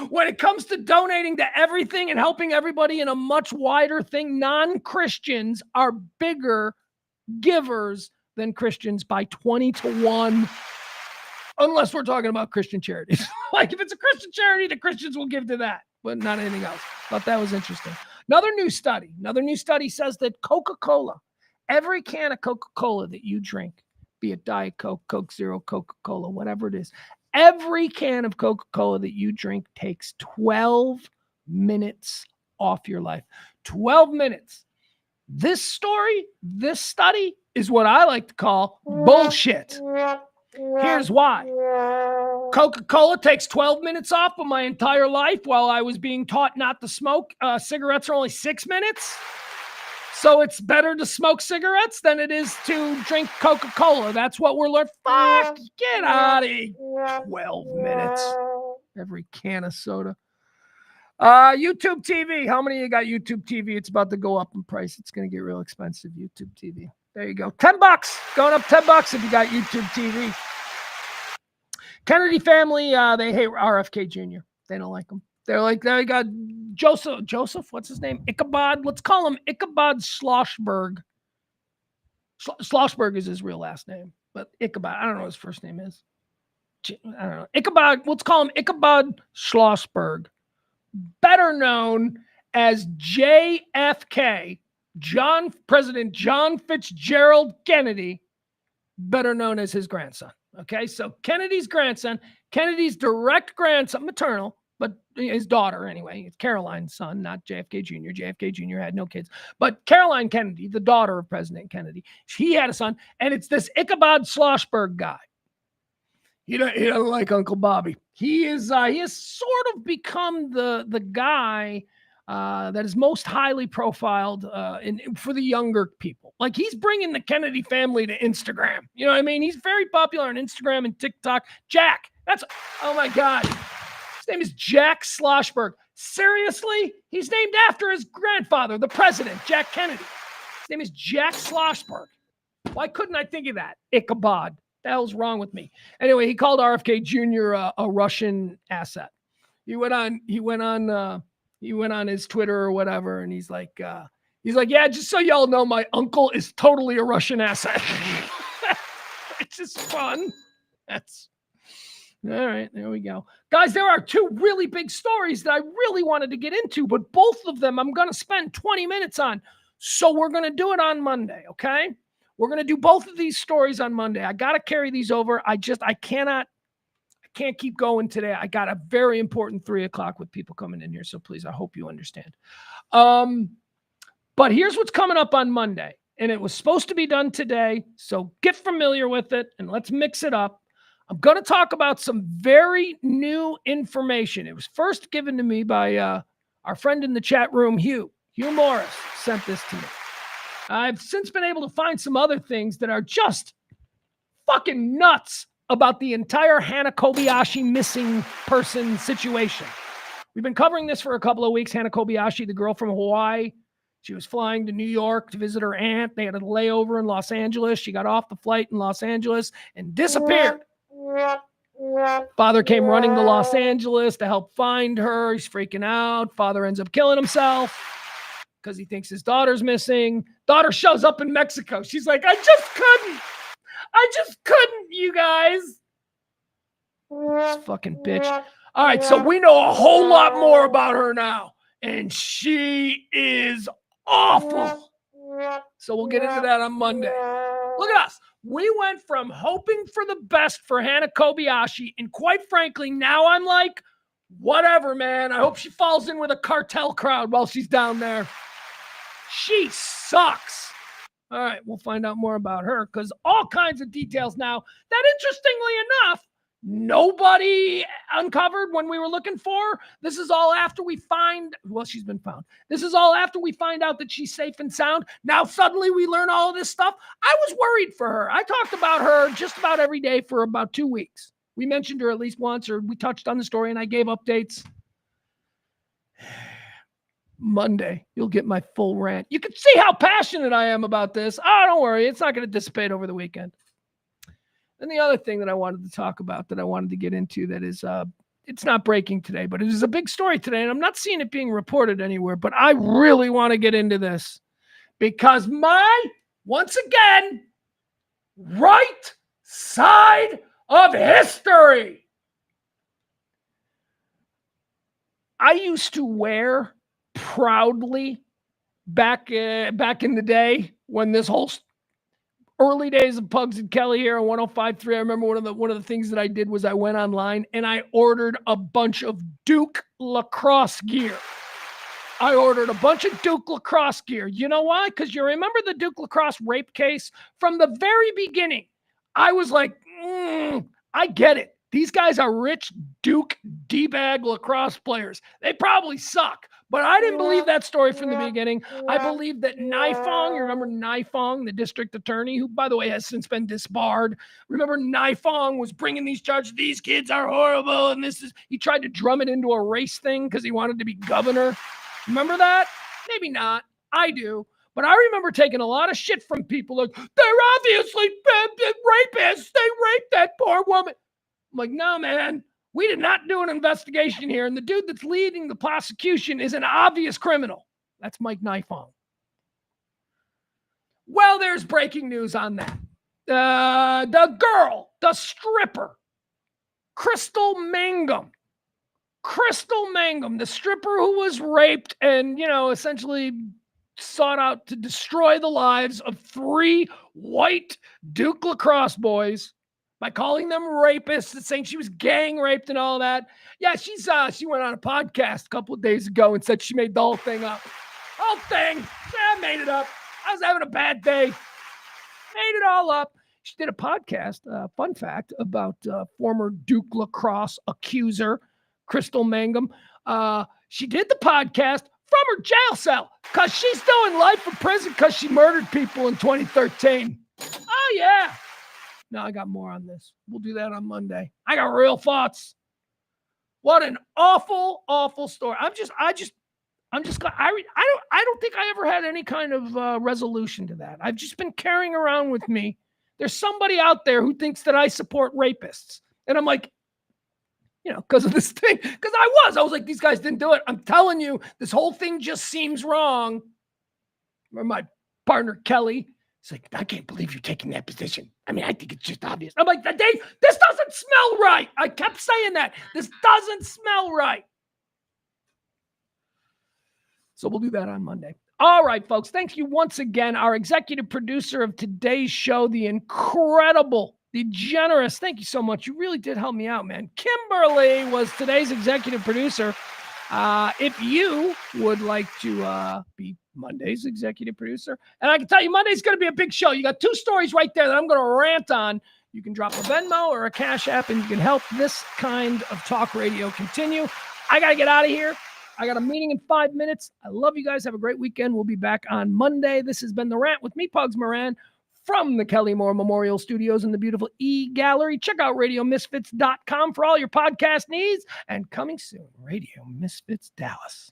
When it comes to donating to everything and helping everybody in a much wider thing, non-Christians are bigger givers than Christians by 20-1, unless we're talking about Christian charities. Like if it's a Christian charity, the Christians will give to that, but not anything else. Thought that was interesting. Another new study says that Coca-Cola, every can of Coca-Cola that you drink, be it Diet Coke, Coke Zero, Coca-Cola, whatever it is, every can of Coca-Cola that you drink takes 12 minutes off your life. 12 minutes. This study is what I like to call bullshit. Here's why. Coca-Cola takes 12 minutes off of my entire life while I was being taught not to smoke. Cigarettes are only 6 minutes. So it's better to smoke cigarettes than it is to drink Coca-Cola. That's what we're learning. Fuck, get out of here. 12 minutes. Every can of soda. YouTube TV. How many of you got YouTube TV? It's about to go up in price. It's going to get real expensive, YouTube TV. There you go. $10. Going up $10 if you got YouTube TV. Kennedy family, they hate RFK Jr. They don't like him. They're like, they got Joseph, what's his name? Ichabod. Let's call him Ichabod Schlossberg. Schlossberg is his real last name, but Ichabod, I don't know what his first name is. I don't know. Ichabod, let's call him Ichabod Schlossberg. Better known as JFK, President John Fitzgerald Kennedy, better known as his grandson. Okay, so Kennedy's grandson, Kennedy's direct grandson, maternal, but his daughter anyway. It's Caroline's son, not JFK Jr. JFK Jr. had no kids. But Caroline Kennedy, the daughter of President Kennedy, he had a son, and it's this Ichabod Schlossberg guy. He doesn't like Uncle Bobby. He has sort of become the guy that is most highly profiled for the younger people. Like he's bringing the Kennedy family to Instagram. You know what I mean? He's very popular on Instagram and TikTok. Jack, oh my God. His name is Jack Schlossberg. Seriously? He's named after his grandfather, the president, Jack Kennedy. His name is Jack Schlossberg. Why couldn't I think of that? Ichabod. The hell's wrong with me? Anyway, he called RFK Jr. a Russian asset. He went on his Twitter or whatever, and he's like, yeah, just so y'all know, my uncle is totally a Russian asset. It's just fun. That's all right. There we go. Guys, there are two really big stories that I really wanted to get into, but both of them I'm going to spend 20 minutes on. So we're going to do it on Monday, okay? We're going to do both of these stories on Monday. I got to carry these over. I can't keep going today. I got a very important 3 o'clock with people coming in here. So please, I hope you understand. But here's what's coming up on Monday. And it was supposed to be done today. So get familiar with it and let's mix it up. I'm going to talk about some very new information. It was first given to me by our friend in the chat room, Hugh. Hugh Morris sent this to me. I've since been able to find some other things that are just fucking nuts about the entire Hana Kobayashi missing person situation. We've been covering this for a couple of weeks. Hana Kobayashi, the girl from Hawaii, she was flying to New York to visit her aunt. They had a layover in Los Angeles. She got off the flight in Los Angeles and disappeared. Father came running to Los Angeles to help find her. He's freaking out. Father ends up killing himself because he thinks his daughter's missing. Daughter shows up in Mexico. She's like, I just couldn't, you guys. This fucking bitch. All right, so we know a whole lot more about her now. And she is awful. So we'll get into that on Monday. Look at us. We went from hoping for the best for Hana Kobayashi, and quite frankly, now I'm like, whatever, man. I hope she falls in with a cartel crowd while she's down there. She sucks. All right, we'll find out more about her because all kinds of details now that, interestingly enough, nobody uncovered when we were looking for. This is all after we find, well, she's been found. This is all after we find out that she's safe and sound. Now, suddenly we learn all of this stuff. I was worried for her. I talked about her just about every day for about 2 weeks. We mentioned her at least once, or we touched on the story and I gave updates. Monday, you'll get my full rant. You can see how passionate I am about this. Oh, don't worry. It's not going to dissipate over the weekend. And the other thing that I wanted to talk about, that I wanted to get into, that is, it's not breaking today, but it is a big story today, and I'm not seeing it being reported anywhere, but I really want to get into this because once again, right side of history. I used to wear proudly back in the day when this whole early days of Pugs and Kelly here on 105.3. I remember one of the things that I did was I went online and I ordered a bunch of Duke lacrosse gear. I ordered a bunch of Duke lacrosse gear. You know why? Because you remember the Duke lacrosse rape case from the very beginning. I was like, I get it. These guys are rich Duke D-bag lacrosse players. They probably suck. But I didn't believe that story from the beginning. I believed that Nifong, you remember Nifong, the district attorney, who, by the way, has since been disbarred. Remember Nifong was bringing these charges. These kids are horrible. And he tried to drum it into a race thing because he wanted to be governor. Remember that? Maybe not. I do. But I remember taking a lot of shit from people like, they're obviously rapists. They raped that poor woman. I'm like, no, man. We did not do an investigation here, and the dude that's leading the prosecution is an obvious criminal. That's Mike Nifong. Well, there's breaking news on that. The stripper, Crystal Mangum, the stripper who was raped and, essentially sought out to destroy the lives of 3 white Duke lacrosse boys by calling them rapists and saying she was gang raped and all that. Yeah, she went on a podcast a couple of days ago and said she made the whole thing up. I made it up. I was having a bad day. Made it all up. She did a podcast, fun fact, about former Duke lacrosse accuser, Crystal Mangum. She did the podcast from her jail cell because she's doing life in prison because she murdered people in 2013. Oh, yeah. No, I got more on this. We'll do that on Monday. I got real thoughts. What an awful, awful story. I don't think I ever had any kind of resolution to that. I've just been carrying around with me. There's somebody out there who thinks that I support rapists. And I'm like, because of this thing. Because I was like, these guys didn't do it. I'm telling you, this whole thing just seems wrong. Remember my partner, Kelly? It's like, I can't believe you're taking that position. I mean, I think it's just obvious. I'm like, this doesn't smell right. I kept saying that. This doesn't smell right. So we'll do that on Monday. All right, folks. Thank you once again. Our executive producer of today's show, the incredible, the generous. Thank you so much. You really did help me out, man. Kimberly was today's executive producer. If you would like to be Monday's executive producer, and I can tell you Monday's going to be a big show. You got 2 stories right there that I'm going to rant on. You can drop a Venmo or a Cash App, and you can help this kind of talk radio continue. I got to get out of here. I got a meeting in 5 minutes. I love you guys. Have a great weekend. We'll be back on Monday. This has been The Rant with me, Pugs Moran, from the Kelly Moore Memorial Studios in the beautiful E-Gallery. Check out RadioMisfits.com for all your podcast needs. And coming soon, Radio Misfits Dallas.